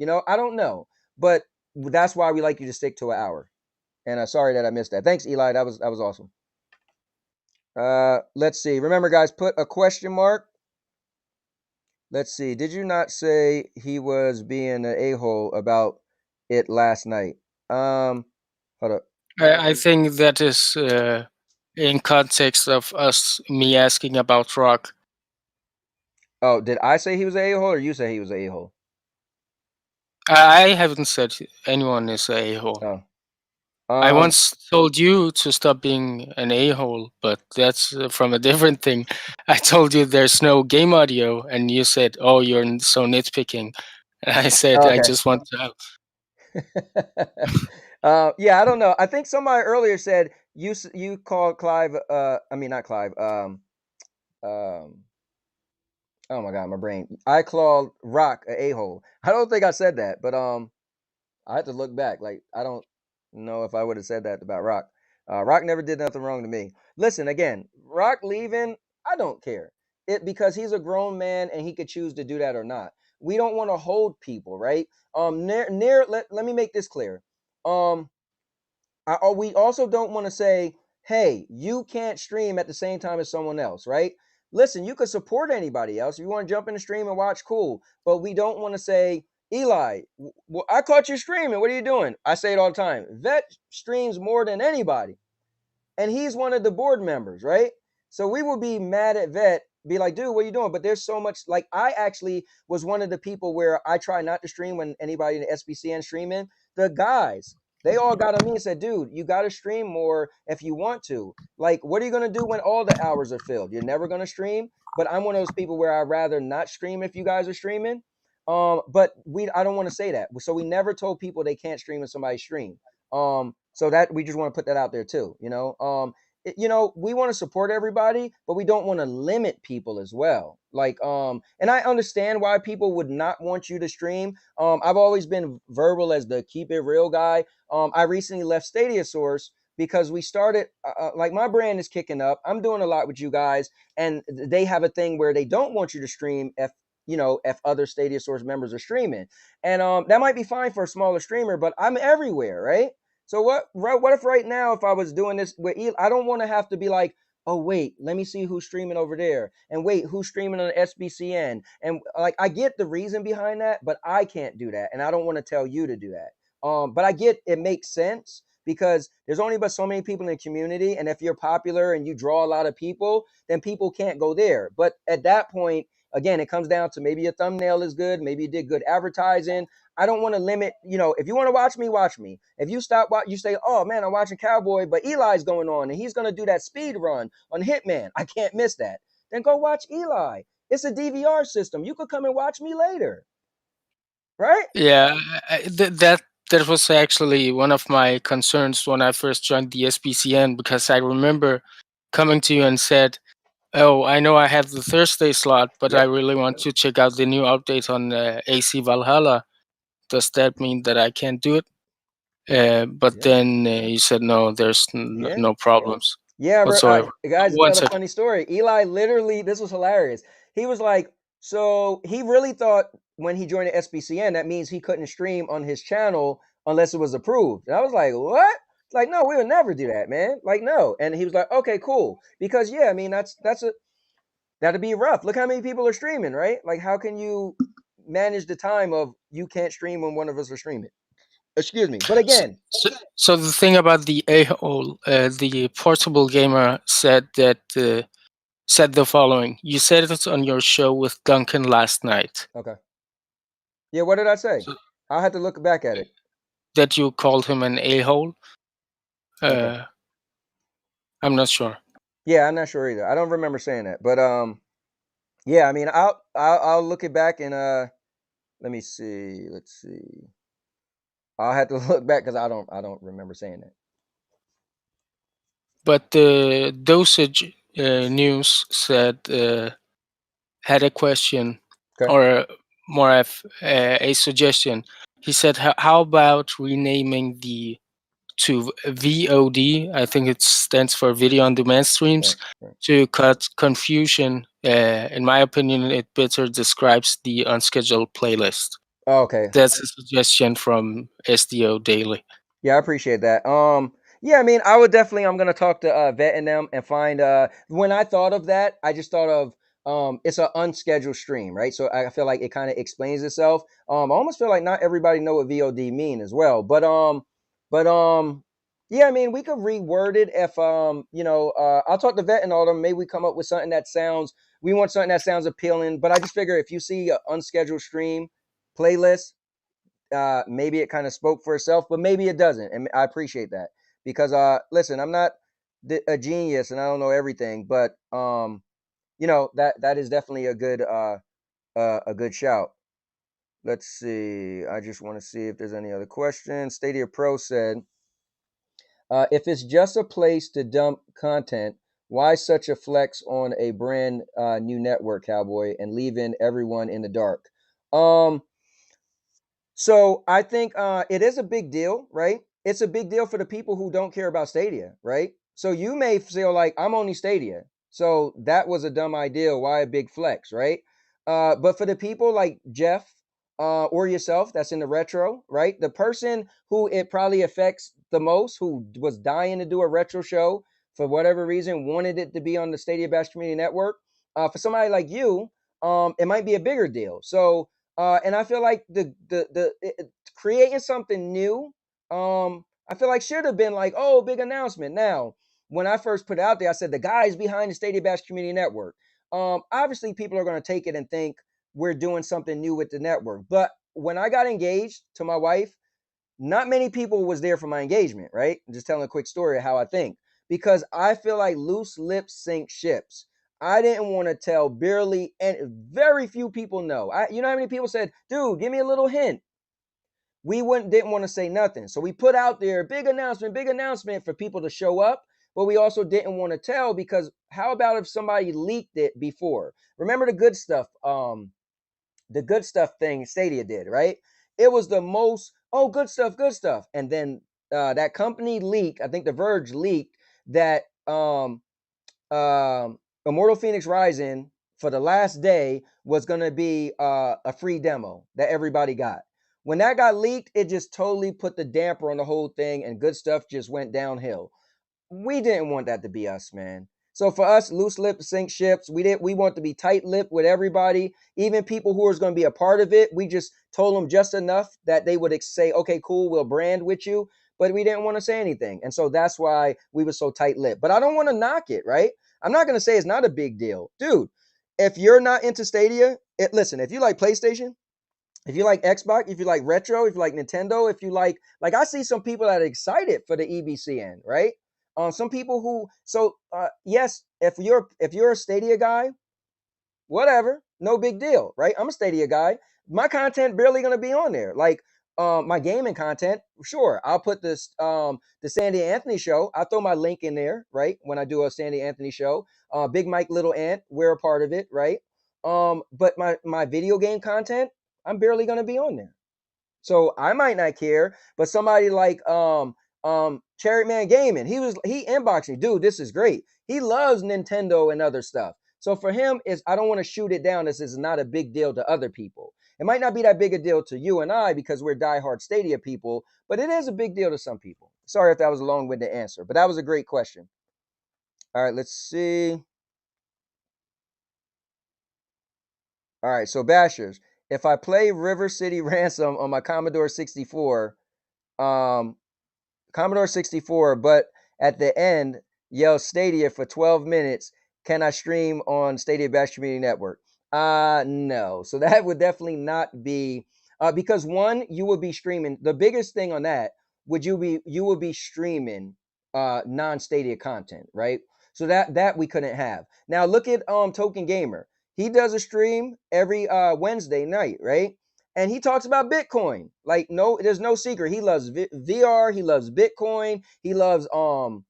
I don't know, but that's why we like you to stick to an hour. And sorry that I missed that. Thanks, Eli. That was awesome. Let's see. Remember, guys, put a question mark. Let's see. Did you not say he was being an a-hole about it last night? Hold up. I think that is in context of me asking about Rock. Oh, did I say he was an a-hole, or you say he was an a-hole? I haven't said anyone is a hole. Oh. I once told you to stop being an a-hole, but that's from a different thing. I told you there's no game audio, and you said, "Oh, you're so nitpicking." And I said, "I Okay. just want to have." Yeah, I don't know. I think somebody earlier said you called Clive. I mean, not Clive. Um. Oh my God, my brain. I called Rock a hole. I don't think I said that, but I had to look back. Like, I don't know if I would have said that about Rock. Rock never did nothing wrong to me. Listen, again, Rock leaving, I don't care. Because he's a grown man and he could choose to do that or not. We don't want to hold people, right? Let me make this clear. Um, we also don't want to say, hey, you can't stream at the same time as someone else, right? Listen, you could support anybody else. If you want to jump in the stream and watch, cool. But we don't want to say, Eli, I caught you streaming. What are you doing? I say it all the time. Vet streams more than anybody, and he's one of the board members, right? So we will be mad at Vet, be like, dude, what are you doing? But there's so much. Like, I actually was one of the people where I try not to stream when anybody in the SBCN streaming. The guys, they all got on me and said, dude, you got to stream more if you want to. Like, what are you going to do when all the hours are filled? You're never going to stream. But I'm one of those people where I'd rather not stream if you guys are streaming. But I don't want to say that. So we never told people they can't stream when somebody stream. So that we just want to put that out there too. We want to support everybody, but we don't want to limit people as well. Like, and I understand why people would not want you to stream. I've always been verbal as the keep it real guy. I recently left Stadia Source because we started, like, my brand is kicking up. I'm doing a lot with you guys, and they have a thing where they don't want you to stream if other Stadia Source members are streaming. And that might be fine for a smaller streamer, but I'm everywhere, right? So what if right now, if I was doing this with I don't want to have to be like, oh wait, let me see who's streaming over there, and wait, who's streaming on SBCN, and like, I get the reason behind that, but I can't do that, and I don't want to tell you to do that. But I get it makes sense because there's only but so many people in the community, and if you're popular and you draw a lot of people, then people can't go there. But at that point, again, it comes down to maybe your thumbnail is good, maybe you did good advertising. I don't want to limit, if you want to watch me, watch me. If you stop, you say, oh man, I'm watching Cowboy, but Eli's going on and he's going to do that speed run on Hitman. I can't miss that. Then go watch Eli. It's a DVR system. You could come and watch me later. Right? Yeah, that was actually one of my concerns when I first joined the SBCN, because I remember coming to you and said, "Oh, I know I have the Thursday slot, but I Yep. really want to check out the new update on AC Valhalla. Does that mean that I can't do it?" But Yeah. then you said, "No, there's Yeah. no problems Yeah, bro. whatsoever." Guys, to One tell a second. funny story, Eli literally, this was hilarious. He was like, so he really thought when he joined the SBCN, that means he couldn't stream on his channel unless it was approved. And I was like, what? Like, no, we would never do that, man. Like, no. And he was like, okay, cool. Because yeah, I mean, that'd be rough. Look how many people are streaming, right? Like, how can you manage the time of you can't stream when one of us are streaming? Excuse me. But So, again, so the thing about the a-hole, the portable gamer said that said the following. You said it on your show with Duncan last night. Okay. Yeah, what did I say? So, I'll have to look back at it. that you called him an a-hole. Okay. I'm not sure. Yeah, I'm not sure either. I don't remember saying that, but yeah. I mean, I'll look it back and let me see. Let's see. I'll have to look back because I don't remember saying that. But the dosage news said had a question Okay. or more of a suggestion. He said, "How about renaming the to VOD? I think it stands for video on demand streams Right. Right. to cut confusion. In my opinion, it better describes the unscheduled playlist." Oh, okay. That's a suggestion from SDO Daily. Yeah, I appreciate that. Yeah, I mean, I would definitely. I'm gonna talk to Vet and them and find. When I thought of that, I just thought of it's an unscheduled stream, right? So I feel like it kind of explains itself. I almost feel like not everybody know what VOD mean as well, but yeah, I mean, we could reword it if I'll talk to Vet and all them. Maybe we come up with something that sounds. We want something that sounds appealing, but I just figure if you see an unscheduled stream playlist, maybe it kind of spoke for itself, but maybe it doesn't, and I appreciate that because listen, I'm not a genius and I don't know everything, but that is definitely a good shout. Let's see. I just want to see if there's any other questions. Stadia Pro said, if it's just a place to dump content, why such a flex on a brand new network, Cowboy, and leaving everyone in the dark? So I think it is a big deal, right? It's a big deal for the people who don't care about Stadia, right? So you may feel like I'm only Stadia, so that was a dumb idea. Why a big flex, right? But for the people like Jeff or yourself, that's in the retro, right? The person who it probably affects the most, who was dying to do a retro show for whatever reason, wanted it to be on the Stadia Bash Community Network. For somebody like you, it might be a bigger deal. So and I feel like creating something new, I feel like should have been like, oh, big announcement. Now, when I first put it out there, I said the guys behind the Stadia Bash Community Network. Obviously, people are going to take it and think we're doing something new with the network. But when I got engaged to my wife, not many people was there for my engagement, right? I'm just telling a quick story of how I think. Because I feel like loose lips sink ships. I didn't want to tell barely, and very few people know. You know how many people said, dude, give me a little hint. We didn't want to say nothing. So we put out there big announcement for people to show up. But we also didn't want to tell because how about if somebody leaked it before? Remember the good stuff thing Stadia did, right? It was the most, oh, good stuff. And then that company leaked, I think The Verge leaked that Immortal Phoenix Rising for the last day was going to be a free demo that everybody got. When that got leaked, it just totally put the damper on the whole thing and good stuff just went downhill. We didn't want that to be us, man. So for us, loose lips sink ships. We want to be tight lipped with everybody, even people who are going to be a part of it. We just told them just enough that they would say, okay, cool, we'll brand with you. But we didn't want to say anything. And so that's why we were so tight lipped. But I don't want to knock it, right? I'm not going to say it's not a big deal. Dude, if you're not into Stadia, listen, if you like PlayStation, if you like Xbox, if you like retro, if you like Nintendo, if you like I see some people that are excited for the EBCN, right? Some people who yes, if you're a Stadia guy, whatever, no big deal, right? I'm a Stadia guy. My content barely gonna be on there. Like my gaming content, sure. I'll put this the Sandy Anthony show. I'll throw my link in there, right? When I do a Sandy Anthony show. Big Mike Little Ant, we're a part of it, right? But my video game content, I'm barely gonna be on there. So I might not care, but somebody like Cherry Man Gaming, he inboxed me, dude, this is great. He loves Nintendo and other stuff. So for him, is I don't want to shoot it down. This is not a big deal to other people. It might not be that big a deal to you and I because we're diehard Stadia people, but it is a big deal to some people. Sorry if that was a long-winded answer, but that was a great question. All right, let's see. All right, so Bashers, if I play River City Ransom on my Commodore 64, Commodore 64, but at the end yell Stadia for 12 minutes, can I stream on Stadia Bash Community Network? No. So that would definitely not be because one, you would be streaming. The biggest thing on that you would be streaming non-Stadia content, right? So that we couldn't have. Now look at Token Gamer. He does a stream every Wednesday night, right? And he talks about Bitcoin. Like, no, there's no secret. He loves VR. He loves Bitcoin. He loves all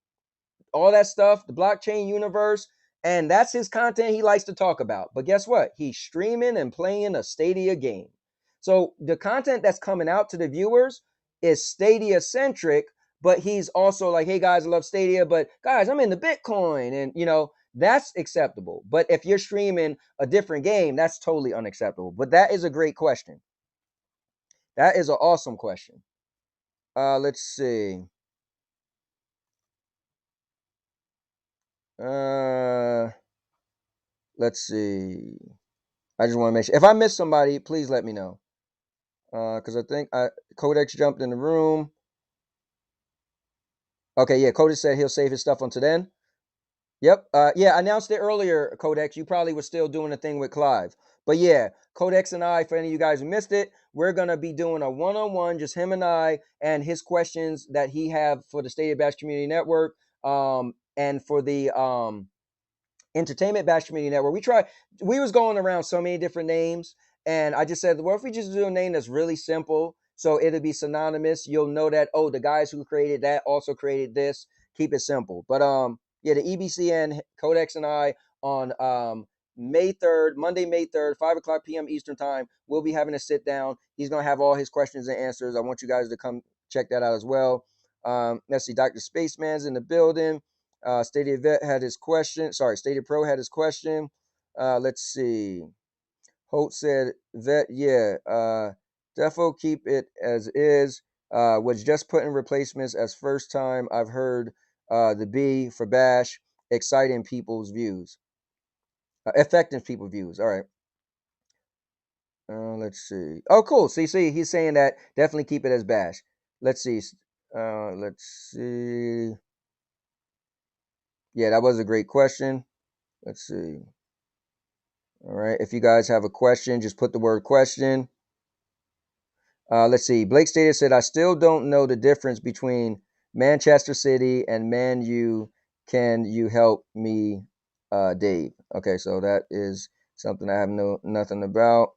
that stuff, the blockchain universe, and that's his content he likes to talk about. But guess what? He's streaming and playing a Stadia game. So the content that's coming out to the viewers is Stadia centric, but he's also like, hey guys, I love Stadia, but guys, I'm into Bitcoin, and that's acceptable. But if you're streaming a different game, that's totally unacceptable. But that is a great question. That is an awesome question. Let's see. Let's see. I just want to make sure. If I miss somebody, please let me know. Because I think Codex jumped in the room. Okay, yeah, Codex said he'll save his stuff until then. Yep. Yeah, I announced it earlier, Codex. You probably were still doing a thing with Clive. But yeah, Codex and I, for any of you guys who missed it, we're going to be doing a one-on-one, just him and I, and his questions that he have for the State of Bash Community Network, and for the Entertainment Bash Community Network. We was going around so many different names, and I just said, well, if we just do a name that's really simple, so it'll be synonymous, you'll know that, oh, the guys who created that also created this. Keep it simple. But yeah, the EBCN, Codex and I on May 3rd, Monday, May 3rd, 5 o'clock p.m. Eastern time, we'll be having a sit down. He's going to have all his questions and answers. I want you guys to come check that out as well. Let's see, Dr. Spaceman's in the building. Stadia Vet had his question. Sorry, Stadia Pro had his question. Let's see. Holt said, Vet, yeah. Defo keep it as is. Was just putting replacements as first time I've heard the B for Bash. Exciting people's views. Affecting people's views. All right. Let's see. Oh, cool. See, he's saying that definitely keep it as Bash. Let's see. Let's see. Yeah, that was a great question. Let's see. All right. If you guys have a question, just put the word question. Let's see. Blake Stadia said, I still don't know the difference between Manchester City and Man U. Can you help me, Dave? Okay, so that is something I have nothing about.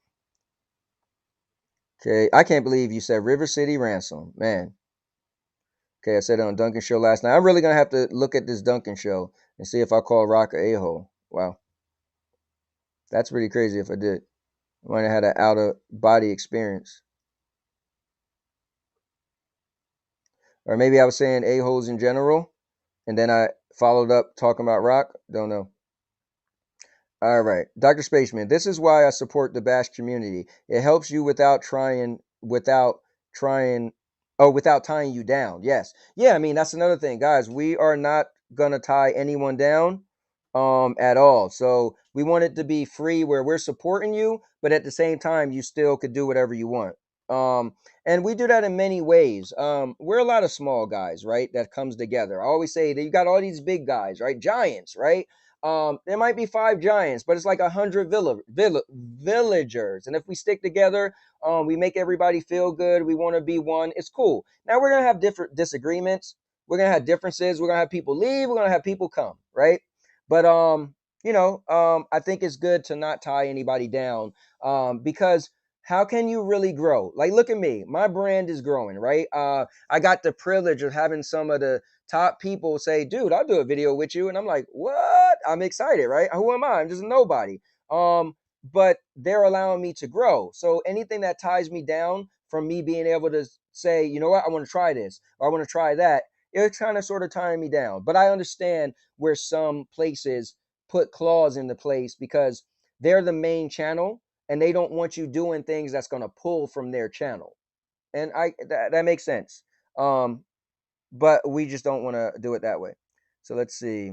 Okay, I can't believe you said River City Ransom. Man. Okay, I said it on Duncan Show last night. I'm really going to have to look at this Duncan Show and see if I call Rock a a-hole. Wow. That's pretty crazy if I did. I might have had an out-of-body experience. Or maybe I was saying a-holes in general, and then I followed up talking about Rock. Don't know. All right. Dr. Spaceman, this is why I support the Bash community. It helps you without tying you down. Yes. Yeah, I mean, that's another thing. Guys, we are not going to tie anyone down at all. So we want it to be free where we're supporting you, but at the same time, you still could do whatever you want. And we do that in many ways. We're a lot of small guys, right? That comes together. I always say that you got all these big guys, right? Giants, right? There might be 5 giants, but it's like 100 villagers. And if we stick together, we make everybody feel good. We want to be one. It's cool. Now we're going to have different disagreements. We're going to have differences. We're going to have people leave. We're going to have people come, right? But, I think it's good to not tie anybody down because how can you really grow? Like, look at me. My brand is growing, right? I got the privilege of having some of the top people say, dude, I'll do a video with you. And I'm like, what? I'm excited, right? Who am I? I'm just a nobody. But they're allowing me to grow. So anything that ties me down from me being able to say, you know what, I want to try this or I want to try that, it's kind of sort of tying me down. But I understand where some places put claws into place because they're the main channel and they don't want you doing things that's going to pull from their channel. And that makes sense. But we just don't want to do it that way. So let's see.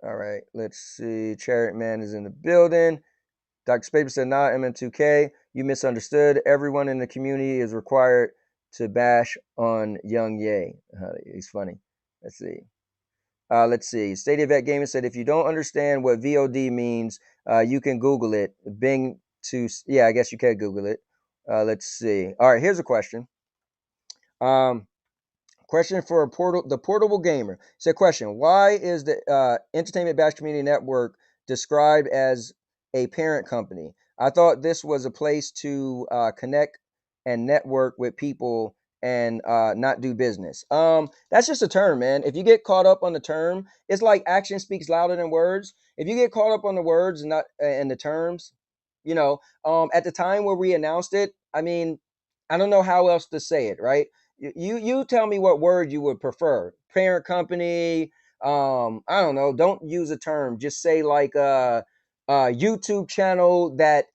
All right, let's see. Chariot Man is in the building. Dr. Spaper said, nah, MN2K, you misunderstood. Everyone in the community is required to bash on Young Ye. He's funny. Let's see. Let's see. Stadia Vet Gaming said, if you don't understand what VOD means, you can Google it. Bing to, yeah, I guess you can Google it. Let's see. All right, here's a question. Question for the portable gamer. It's a question. Why is the Entertainment Bash Community Network described as a parent company? I thought this was a place to connect and network with people and not do business. That's just a term, man. If you get caught up on the term, it's like action speaks louder than words. If you get caught up on the words and not and the terms, at the time where we announced it, I mean, I don't know how else to say it, right? You tell me what word you would prefer. Parent company. I don't know. Don't use a term. Just say like a YouTube channel that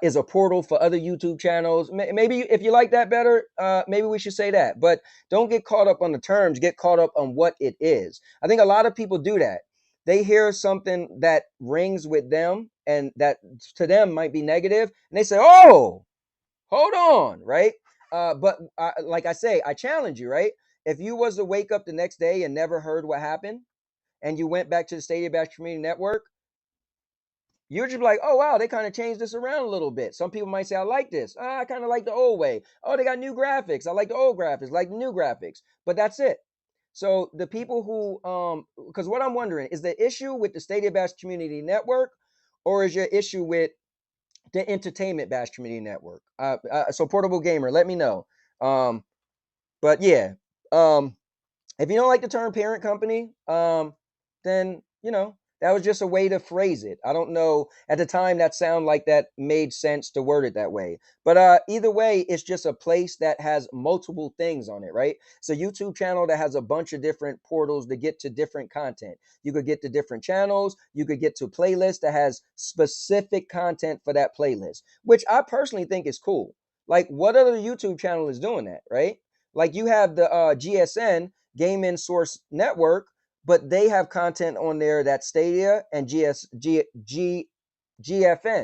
is a portal for other YouTube channels. Maybe if you like that better, maybe we should say that. But don't get caught up on the terms. Get caught up on what it is. I think a lot of people do that. They hear something that rings with them and that to them might be negative, and they say, "Oh, hold on," right? But like I say, I challenge you, right? If you was to wake up the next day and never heard what happened, and you went back to the Stadia Bash Community Network, you're just like, oh wow, they kind of changed this around a little bit. Some people might say, I like this. I kind of like the old way. Oh, they got new graphics. I like the old graphics, like the new graphics. But that's it. So the people who, because what I'm wondering is the issue with the Stadia Bash Community Network, or is your issue with the Entertainment Bash Community Network? So Portable Gamer, let me know. But yeah, if you don't like the term parent company, then that was just a way to phrase it. I don't know at the time that sound like that made sense to word it that way. But either way, it's just a place that has multiple things on it, right? It's a YouTube channel that has a bunch of different portals to get to different content. You could get to different channels. You could get to playlists that has specific content for that playlist, which I personally think is cool. Like, what other YouTube channel is doing that, right? Like, you have the GSN Gaming Source Network, but they have content on there that's Stadia and GFN,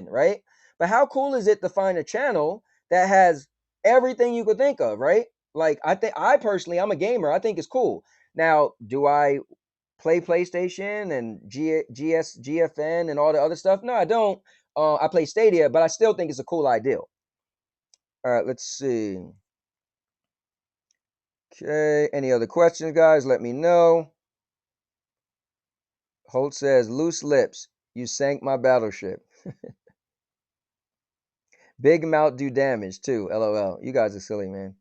right? But how cool is it to find a channel that has everything you could think of, right? Like, I personally, I'm a gamer. I think it's cool. Now, do I play PlayStation and GFN and all the other stuff? No, I don't. I play Stadia, but I still think it's a cool idea. All right, let's see. Okay, any other questions, guys? Let me know. Holt says, loose lips. You sank my battleship. Big mouth do damage too. LOL. You guys are silly, man.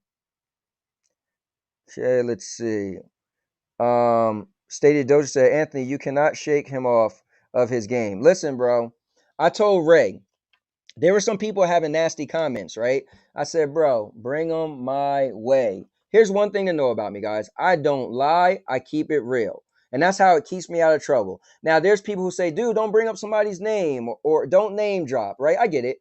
Okay, let's see. Stated Doja said, Anthony, you cannot shake him off of his game. Listen, bro. I told Ray, there were some people having nasty comments, right? I said, bro, bring them my way. Here's one thing to know about me, guys. I don't lie. I keep it real. And that's how it keeps me out of trouble. Now, there's people who say, dude, don't bring up somebody's name or don't name drop, right? I get it.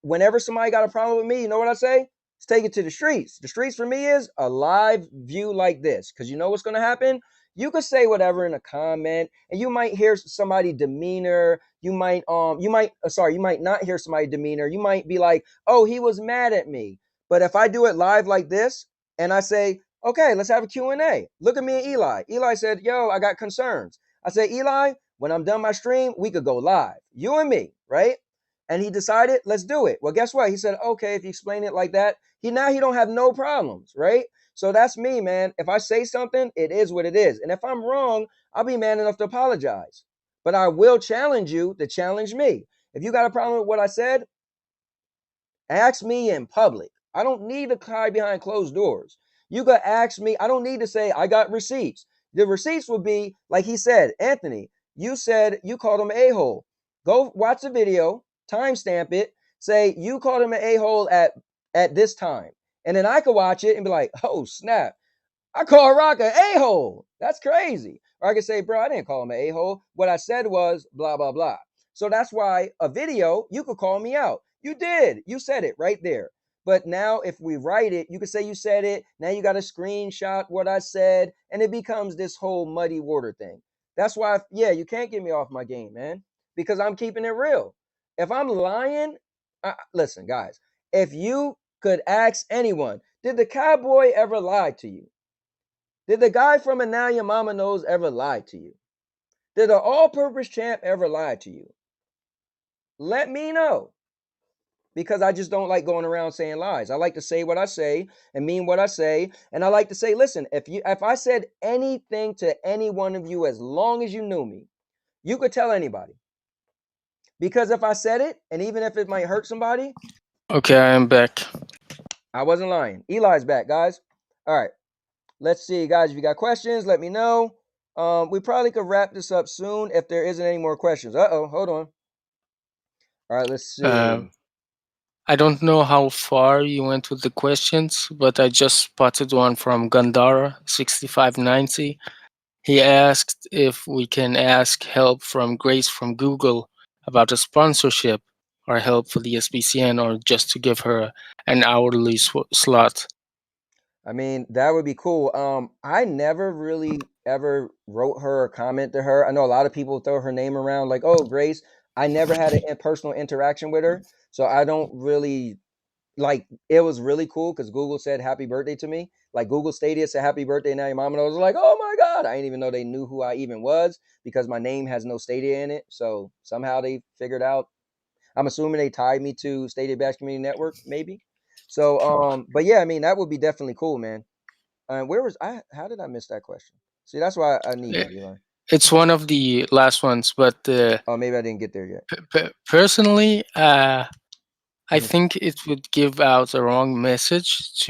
Whenever somebody got a problem with me, you know what I say? Let's take it to the streets. The streets for me is a live view like this. Because you know what's going to happen? You could say whatever in a comment, and you might hear somebody demeanor. You might not hear somebody demeanor. You might be like, oh, he was mad at me. But if I do it live like this, and I say, okay, let's have a Q&A. Look at me and Eli. Eli said, yo, I got concerns. I said, Eli, when I'm done my stream, we could go live. You and me, right? And he decided, let's do it. Well, guess what? He said, okay, if you explain it like that, he don't have no problems, right? So that's me, man. If I say something, it is what it is. And if I'm wrong, I'll be man enough to apologize. But I will challenge you to challenge me. If you got a problem with what I said, ask me in public. I don't need to hide behind closed doors. You could ask me. I don't need to say I got receipts. The receipts would be like he said, Anthony, you said you called him an a-hole. Go watch the video, timestamp it, say you called him an a-hole at this time. And then I could watch it and be like, oh, snap. I call Rock an a-hole. That's crazy. Or I could say, bro, I didn't call him an a-hole. What I said was blah, blah, blah. So that's why a video, you could call me out. You did. You said it right there. But now if we write it, you could say you said it. Now you got to screenshot what I said. And it becomes this whole muddy water thing. That's why, you can't get me off my game, man. Because I'm keeping it real. If I'm lying, listen, guys. If you could ask anyone, did the Cowboy ever lie to you? Did the guy from And Now Your Mama Knows ever lie to you? Did the all-purpose champ ever lie to you? Let me know. Because I just don't like going around saying lies. I like to say what I say and mean what I say. And I like to say, listen, if I said anything to any one of you as long as you knew me, you could tell anybody. Because if I said it, and even if it might hurt somebody, Okay, I am back. I wasn't lying. Eli's back, guys. All right. Let's see, guys. If you got questions, let me know. We probably could wrap this up soon if there isn't any more questions. Uh-oh, hold on. All right, let's Uh, see. I don't know how far you went with the questions, but I just spotted one from Gandara 6590. He asked if we can ask help from Grace from Google about a sponsorship or help for the SBCN, or just to give her an hourly slot. I mean, that would be cool. I never really ever wrote her or comment to her. I know a lot of people throw her name around like, "Oh, Grace." I never had a personal interaction with her, so I don't really like. It was really cool because Google said happy birthday to me. Like Google Stadia said happy birthday. Now your mom, and I was like, "Oh my god!" I didn't even know they knew who I even was because my name has no Stadia in it. So somehow they figured out. I'm assuming they tied me to Stadia Bash Community Network, maybe. So, but yeah, I mean that would be definitely cool, man. Where was I? How did I miss that question? See, that's why I need I- you, Eli. It's one of the last ones, but Oh, maybe I didn't get there yet. personally, I Hmm. think it would give out a wrong message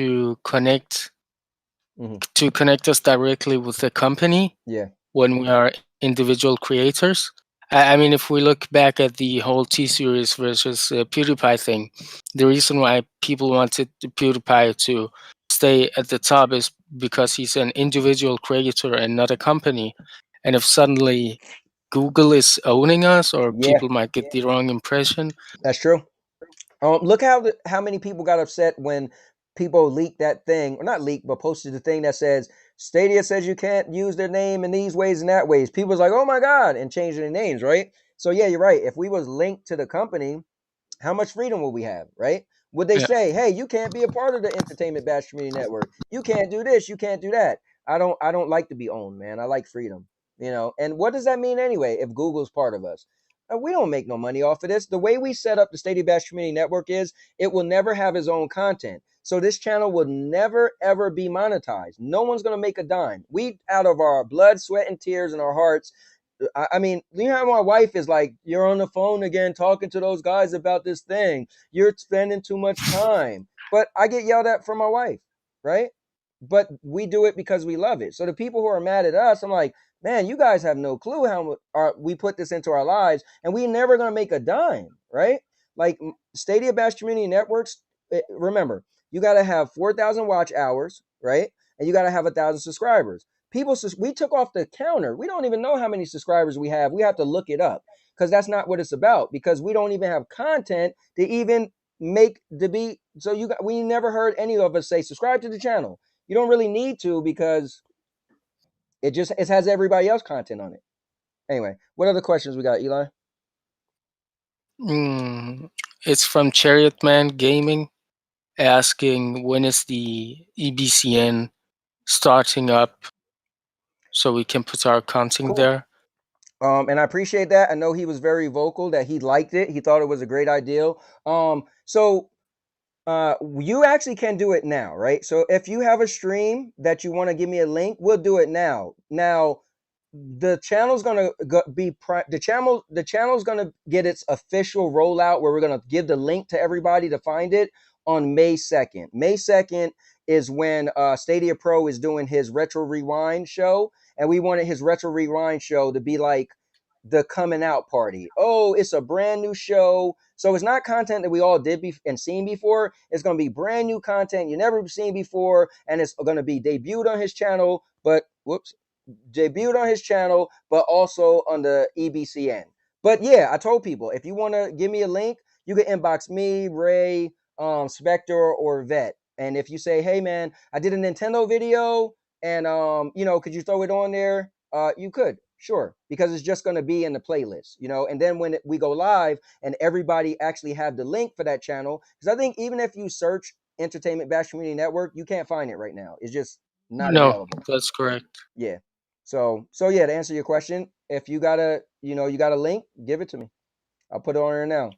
Hmm. to connect us directly with the company Yeah, when we are individual creators. I mean, if we look back at the whole T Series versus PewDiePie thing, the reason why people wanted PewDiePie to stay at the top is because he's an individual creator and not a company. And if suddenly Google is owning us, or yeah, people might get the wrong impression. that's true. Look how many people got upset when people leaked that thing, or not leaked, but posted the thing that says Stadia says you can't use their name in these ways and that ways. People was like, "Oh my god," and changing their names, right? So yeah, you're right. If we was linked to the company, how much freedom will we have, right? Would they Yeah. say, "Hey, you can't be a part of the Entertainment Bash Community Network. You can't do this, you can't do that." I don't like to be owned, man. I like freedom, you know. And what does that mean anyway if Google's part of us? We don't make no money off of this. The way we set up the Stadia Bash Community Network is it will never have its own content. So this channel will never ever be monetized. No one's gonna make a dime. We out of our blood, sweat, and tears in our hearts. I mean, you know how my wife is like, "You're on the phone again talking to those guys about this thing. You're spending too much time." But I get yelled at from my wife, right? But we do it because we love it. So the people who are mad at us, I'm like, man, you guys have no clue how we put this into our lives, and we never gonna make a dime, right? Like Stadia Bash Community Networks. Remember, you got to have 4,000 watch hours, right? And you got to have 1,000 subscribers. People, we took off the counter. We don't even know how many subscribers we have. We have to look it up because that's not what it's about. Because we don't even have content to even make the beat. So we never heard any of us say subscribe to the channel. You don't really need to because it has everybody else content on it. Anyway, what other questions we got, Eli? Mm, it's from Chariot Man Gaming, asking when is the EBCN starting up so we can put our content Cool. there. And I appreciate that. I know he was very vocal that he liked it. He thought it was a great idea. So you actually can do it now, right? So if you have a stream that you want to give me a link, we'll do it now. Now, the channel's gonna the channel's gonna get its official rollout where we're gonna give the link to everybody to find it on May 2nd. May 2nd is when Stadia Pro is doing his retro rewind show, and we wanted his retro rewind show to be like the coming out party. Oh, it's a brand new show. So it's not content that we all did and seen before. It's going to be brand new content you never seen before, and it's going to be debuted on his channel. But whoops, debuted on his channel, but also on the EBCN. But yeah, I told people if you want to give me a link, you can inbox me, Ray, Spectre, or Vet. And if you say, "Hey man, I did a Nintendo video, and could you throw it on there?" You could, sure, because it's just going to be in the playlist, And then when we go live and everybody actually have the link for that channel, because I think even if you search Entertainment Bash Community Network, you can't find it right now. It's just not No, available. that's correct. Yeah. So yeah, to answer your question, if you got a you got a link, give it to me. I'll put it on there now.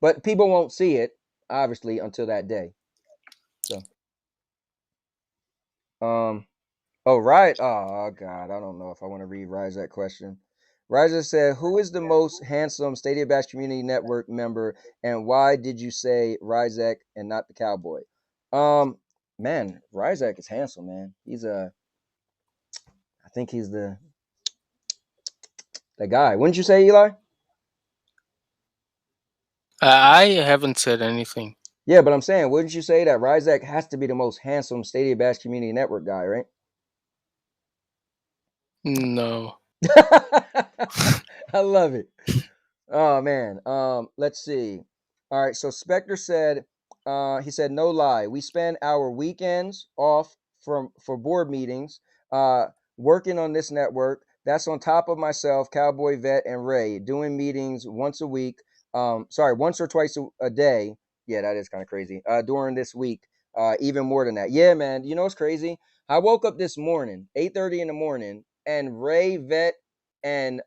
But people won't see it obviously until that day. So um oh right. Oh God, I don't know if I want to read Rise that question. Riser said, "Who is the most handsome Stadia Bash Community Network member, and why did you say Rizek and not the Cowboy?" Um, man, Rizek is handsome, man. I think he's the guy. Wouldn't you say, Eli? I haven't said anything. Yeah, but I'm saying, wouldn't you say that Rizek has to be the most handsome Stadia Bash Community Network guy, right? No. I love it. Oh man. Let's see. All right. So Spectre said, he said, no lie. We spend our weekends off from for board meetings, uh, working on this network. That's on top of myself, Cowboy Vet, and Ray doing meetings once a week. Sorry, once or twice a day. Yeah, that is kind of crazy. During this week, even more than that. Yeah, man. You know what's crazy? I woke up this morning, 8:30 in the morning, and Ray Vet and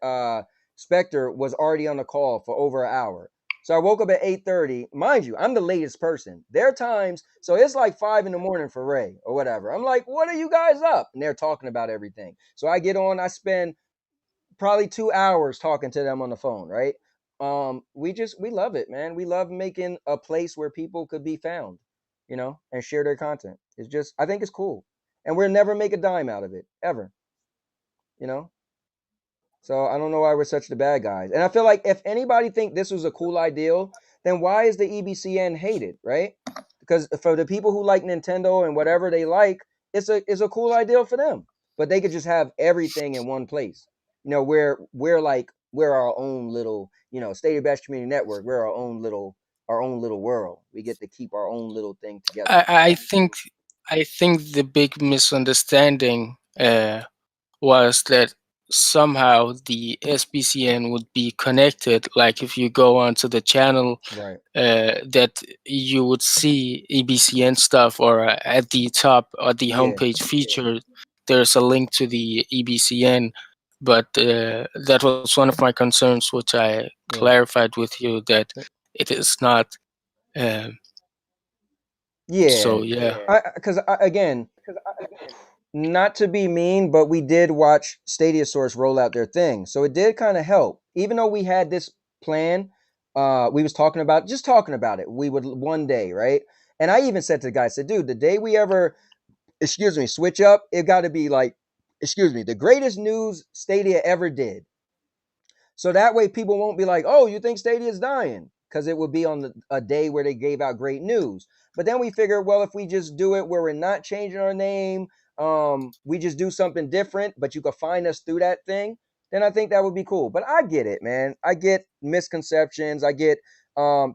Spectre was already on the call for over an hour. So I woke up at 8:30. Mind you, I'm the latest person. Their times, so it's like 5 in the morning for Ray or whatever. I'm like, what are you guys up? And they're talking about everything. So I get on, I spend probably 2 hours talking to them on the phone, right? We love it, man. We love making a place where people could be found, and share their content. It's just I think it's cool. And we'll never make a dime out of it, ever, you know? So I don't know why we're such the bad guys. And I feel like if anybody think this was a cool idea, then why is the EBCN hated, right? Because for the people who like Nintendo and whatever they like, it's a cool idea for them. But they could just have everything in one place. Where we're our own little, State of Best Community Network. We're our own little world. We get to keep our own little thing together. I think the big misunderstanding was that somehow the SBCN would be connected. Like if you go onto the channel, Right. that you would see EBCN stuff, or at the top or the Yeah. homepage feature, there's a link to the EBCN. But that was one of my concerns, which I Yeah. clarified with you that it is not. Um, Yeah. so yeah. Because again, not to be mean, but we did watch Stadia Source roll out their thing, so it did kind of help. Even though we had this plan, we was talking about it. We would one day, right? And I even said to the guy, I said, "Dude, the day we ever, excuse me, switch up, it got to be like, excuse me, the greatest news Stadia ever did." So that way people won't be like, "Oh, you think Stadia is dying?" Because it would be on a day where they gave out great news. But then we figured, well, if we just do it where we're not changing our name, we just do something different, but you can find us through that thing, then I think that would be cool. But I get it, man. I get misconceptions. I get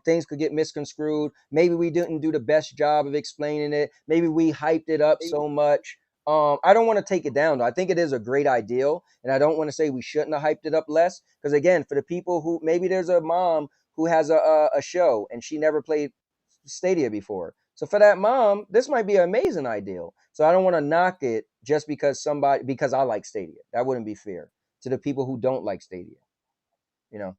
things could get misconstrued. Maybe we didn't do the best job of explaining it. Maybe we hyped it up so much. I don't want to take it down though. I think it is a great ideal, and I don't want to say we shouldn't have hyped it up less. Because again, for the people who maybe there's a mom who has a show and she never played Stadia before. So for that mom, this might be an amazing ideal. So I don't want to knock it just because I like Stadia. That wouldn't be fair to the people who don't like Stadia. You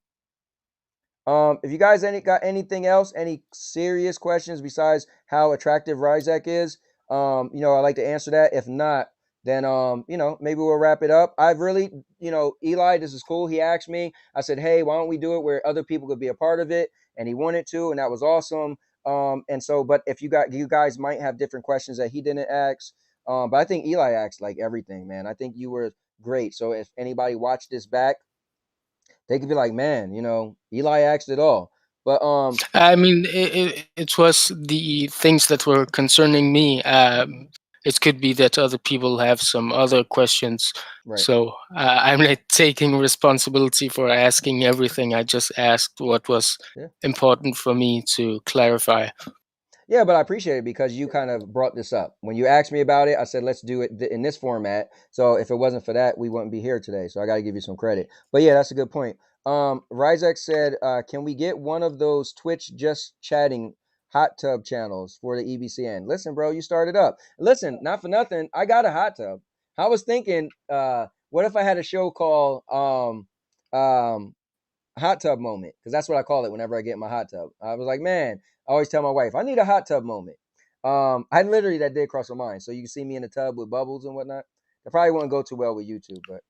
know. If you guys got anything else, any serious questions besides how attractive Ryzek is, I'd like to answer that. If not, then maybe we'll wrap it up. I've really, Eli, this is cool. He asked me. I said, hey, why don't we do it where other people could be a part of it? And he wanted to, and that was awesome. But if you guys might have different questions that he didn't ask. But I think Eli asked like everything, man. I think you were great. So if anybody watched this back, they could be like, man, Eli asked it all. But I mean, it was the things that were concerning me. It could be that other people have some other questions. right. So I'm not taking responsibility for asking everything. I just asked what was Yeah. important for me to clarify. Yeah, but I appreciate it because you kind of brought this up. When you asked me about it, I said, let's do it in this format. So if it wasn't for that, we wouldn't be here today. So I got to give you some credit. But yeah, that's a good point. Ryzek said, can we get one of those Twitch just chatting hot tub channels for the EBCN. Listen, bro, you started up. Listen, not for nothing, I got a hot tub. I was thinking, what if I had a show called hot tub moment? Because that's what I call it whenever I get in my hot tub. I was like, man, I always tell my wife, I need a hot tub moment. I literally, that did cross my mind. So you can see me in the tub with bubbles and whatnot. It probably wouldn't go too well with YouTube, but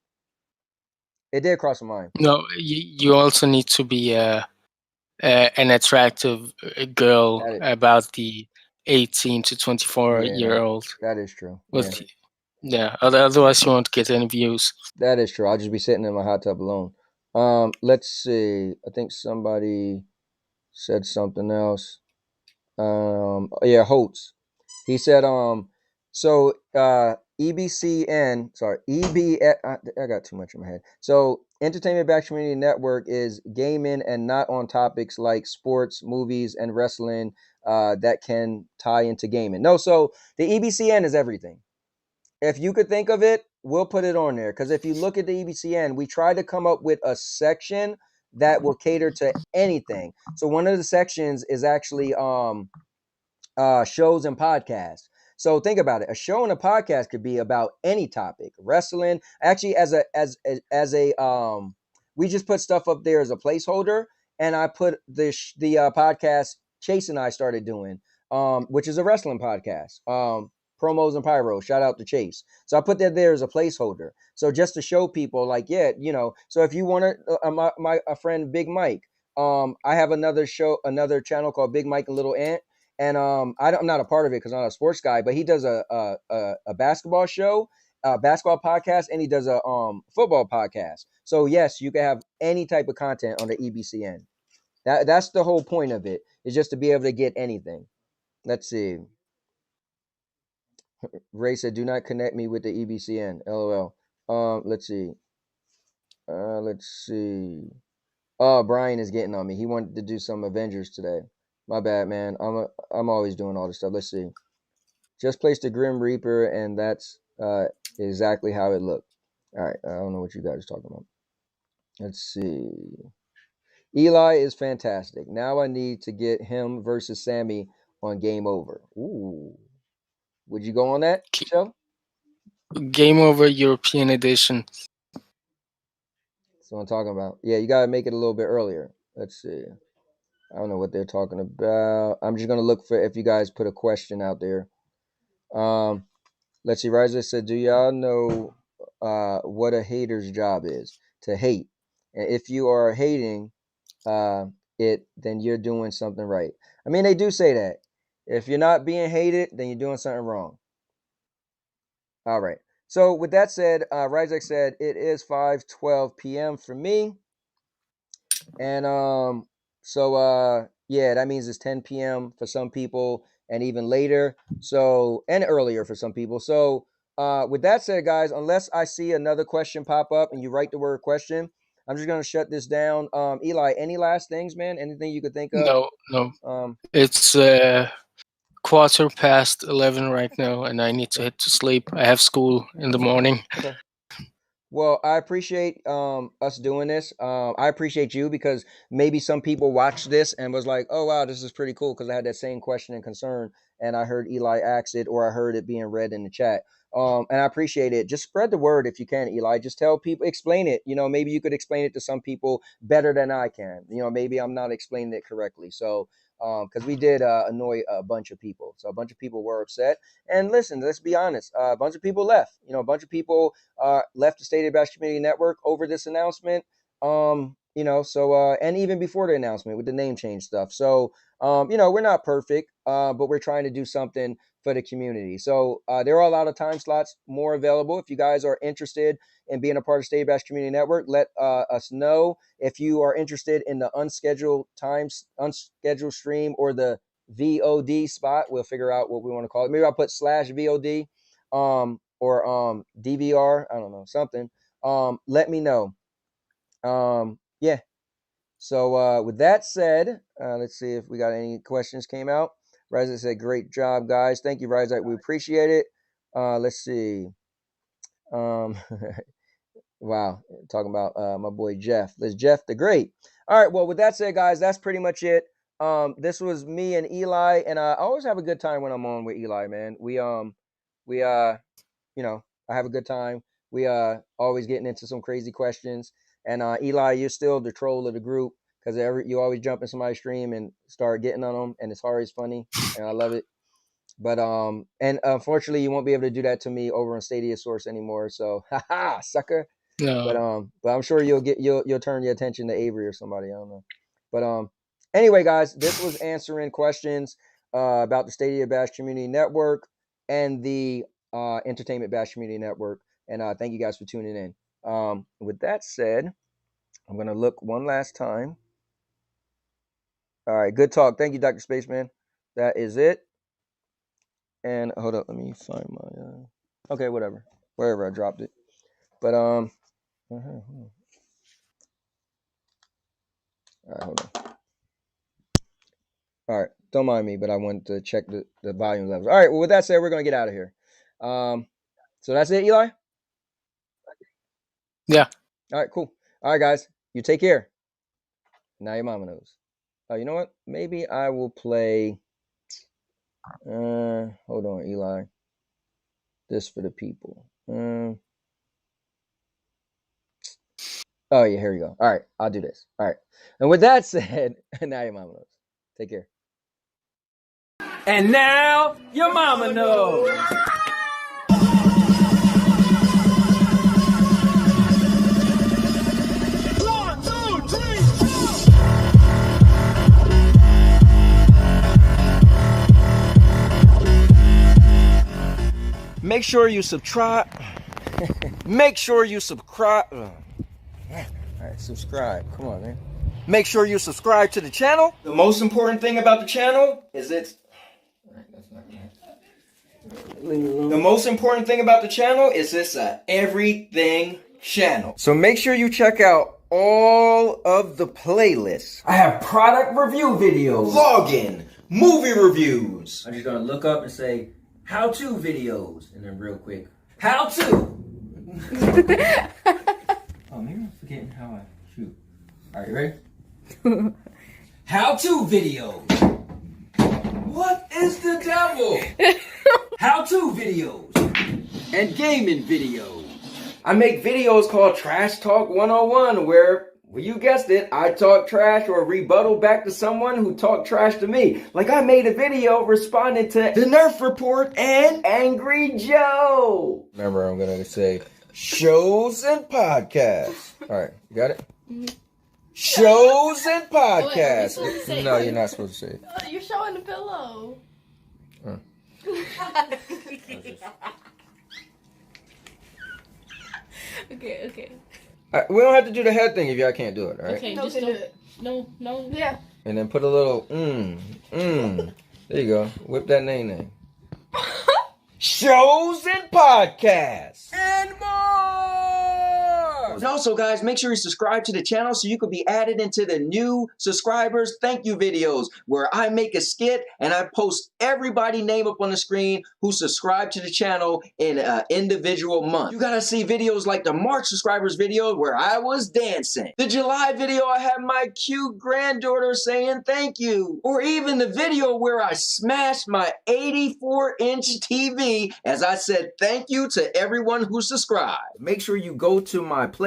it did cross my mind. No, you also need to be an attractive girl, That is, about the 18 to 24 yeah, year old. that is true. Yeah, With yeah, otherwise you won't get any views. that is true. I'll just be sitting in my hot tub alone. Let's see. I think somebody said something else. Yeah, Holtz. He said, so EBCN, sorry, I got too much in my head. So Entertainment Back Community Network is gaming and not on topics like sports, movies, and wrestling that can tie into gaming. No, so the EBCN is everything. If you could think of it, we'll put it on there. Because if you look at the EBCN, we try to come up with a section that will cater to anything. So one of the sections is actually shows and podcasts. So think about it. A show and a podcast could be about any topic. Wrestling. Actually, as a we just put stuff up there as a placeholder, and I put the podcast Chase and I started doing, which is a wrestling podcast. Promos and pyro. Shout out to Chase. So I put that there as a placeholder. So just to show people, like, yeah, So if you want to, my friend Big Mike, I have another channel called Big Mike and Little Ant. And I'm not a part of it because I'm not a sports guy, but he does a basketball show, a basketball podcast, and he does a football podcast. So yes, you can have any type of content on the EBCN. That's the whole point of it, is just to be able to get anything. Let's see. Ray said, "Do not connect me with the EBCN." LOL. Let's see. Let's see. Oh, Brian is getting on me. He wanted to do some Avengers today. My bad, man. I'm always doing all this stuff. Let's see. Just placed the Grim Reaper, and that's exactly how it looked. All right, I don't know what you guys are talking about. Let's see. Eli is fantastic. Now I need to get him versus Sammy on Game Over. Ooh, would you go on that show? Game Over European Edition. That's what I'm talking about. Yeah, you gotta make it a little bit earlier. Let's see. I don't know what they're talking about. I'm just gonna look for if you guys put a question out there. Let's see. Riser said, "Do y'all know what a hater's job is? To hate. And if you are hating it, then you're doing something right." I mean, they do say that. If you're not being hated, then you're doing something wrong. All right. So with that said, Rizek said it is 5:12 p.m. for me, and yeah, that means it's 10 p.m. for some people, and even later. So and earlier for some people. So with that said, guys, unless I see another question pop up and you write the word question, I'm just gonna shut this down. Eli, any last things, man? Anything you could think of? No. Um, It's 11:15 right now, and I need to head to sleep. I have school in the morning. okay. Well, I appreciate us doing this. I appreciate you because maybe some people watched this and was like, "Oh wow, this is pretty cool," because I had that same question and concern, and I heard Eli ask it, or I heard it being read in the chat. And I appreciate it. Just spread the word if you can, Eli. Just tell people, explain it. Maybe you could explain it to some people better than I can. Maybe I'm not explaining it correctly. So, because we did annoy a bunch of people, so a bunch of people were upset. And listen, let's be honest, a bunch of people left. A bunch of people left the State of Bash Community Network over this announcement. And even before the announcement with the name change stuff. So, we're not perfect, but we're trying to do something for the community. So there are a lot of time slots more available. If you guys are interested in being a part of State Bash Community Network, let us know. If you are interested in the unscheduled stream or the VOD spot, we'll figure out what we want to call it. Maybe I'll put /VOD. Or DVR, I don't know, something. Let me know. Yeah. So with that said, let's see if we got any questions came out. Rizek said, "Great job, guys." Thank you, Rizek. We appreciate it. Let's see. Um, wow, talking about my boy Jeff. There's Jeff the Great. All right. Well, with that said, guys, that's pretty much it. This was me and Eli, and I always have a good time when I'm on with Eli, man. We you know, I have a good time. We always getting into some crazy questions. And Eli, you're still the troll of the group because you always jump in somebody's stream and start getting on them, and it's always funny, and I love it. But and unfortunately, you won't be able to do that to me over on Stadia Source anymore. So, haha, sucker. No. But I'm sure you'll turn your attention to Avery or somebody. I don't know. But anyway, guys, this was answering questions about the Stadia Bash Community Network and the Entertainment Bash Community Network. And thank you guys for tuning in. With that said, I'm gonna look one last time. All right, good talk. Thank you, Dr. Spaceman. That is it. And hold up, let me find my okay, whatever. Wherever I dropped it. But all right, hold on. All right, don't mind me, but I wanted to check the volume levels. All right, well, with that said, we're gonna get out of here. So that's it, Eli? Yeah. All right, cool. All right, guys, you take care. Now your mama knows. You know what? Maybe I will play. Hold on, Eli. This for the people. Oh yeah, here we go. All right, I'll do this. All right, and with that said, now your mama knows. Take care. And now your mama knows. Make sure you subscribe. Make sure you subscribe. All right, subscribe. Come on, man. Make sure you subscribe to the channel. The most important thing about the channel is it's. The most important thing about the channel is it's a everything channel. So make sure you check out all of the playlists. I have product review videos, vlogging, movie reviews. I'm just gonna look up and say how-to videos, and then real quick, how-to. Oh, maybe I'm forgetting how I shoot. All right, you ready? How-to videos. What is the devil? How-to videos and gaming videos. I make videos called Trash Talk 101 where, well, you guessed it, I talk trash or rebuttal back to someone who talked trash to me. Like I made a video responding to the Nerf Report and Angry Joe. Remember, I'm gonna say shows and podcasts. All right, you got it? Mm-hmm. Shows and podcasts. Wait, no, you're not supposed to say it. You're showing the pillow. Okay. We don't have to do the head thing if y'all can't do it, all right? Okay, just do it. No. Yeah. And then put a little There you go. Whip that name. Shows and podcasts. And more! And also, guys, make sure you subscribe to the channel so you can be added into the new subscribers thank you videos where I make a skit and I post everybody name up on the screen who subscribed to the channel in an individual month. You gotta see videos like the March subscribers video where I was dancing. The July video I have my cute granddaughter saying thank you. Or even the video where I smashed my 84-inch TV as I said thank you to everyone who subscribed. Make sure you go to my playlist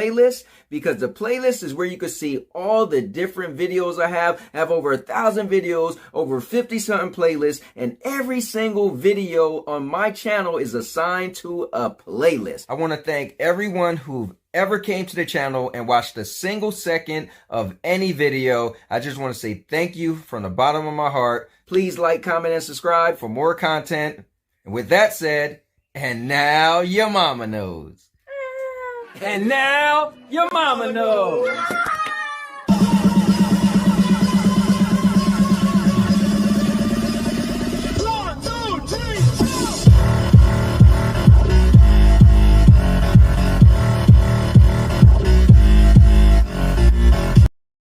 because the playlist is where you can see all the different videos I have. I have over 1,000 videos, over 50-something playlists, and every single video on my channel is assigned to a playlist. I want to thank everyone who ever came to the channel and watched a single second of any video. I just want to say thank you from the bottom of my heart. Please like, comment, and subscribe for more content. And with that said, and now your mama knows. And now your mama knows.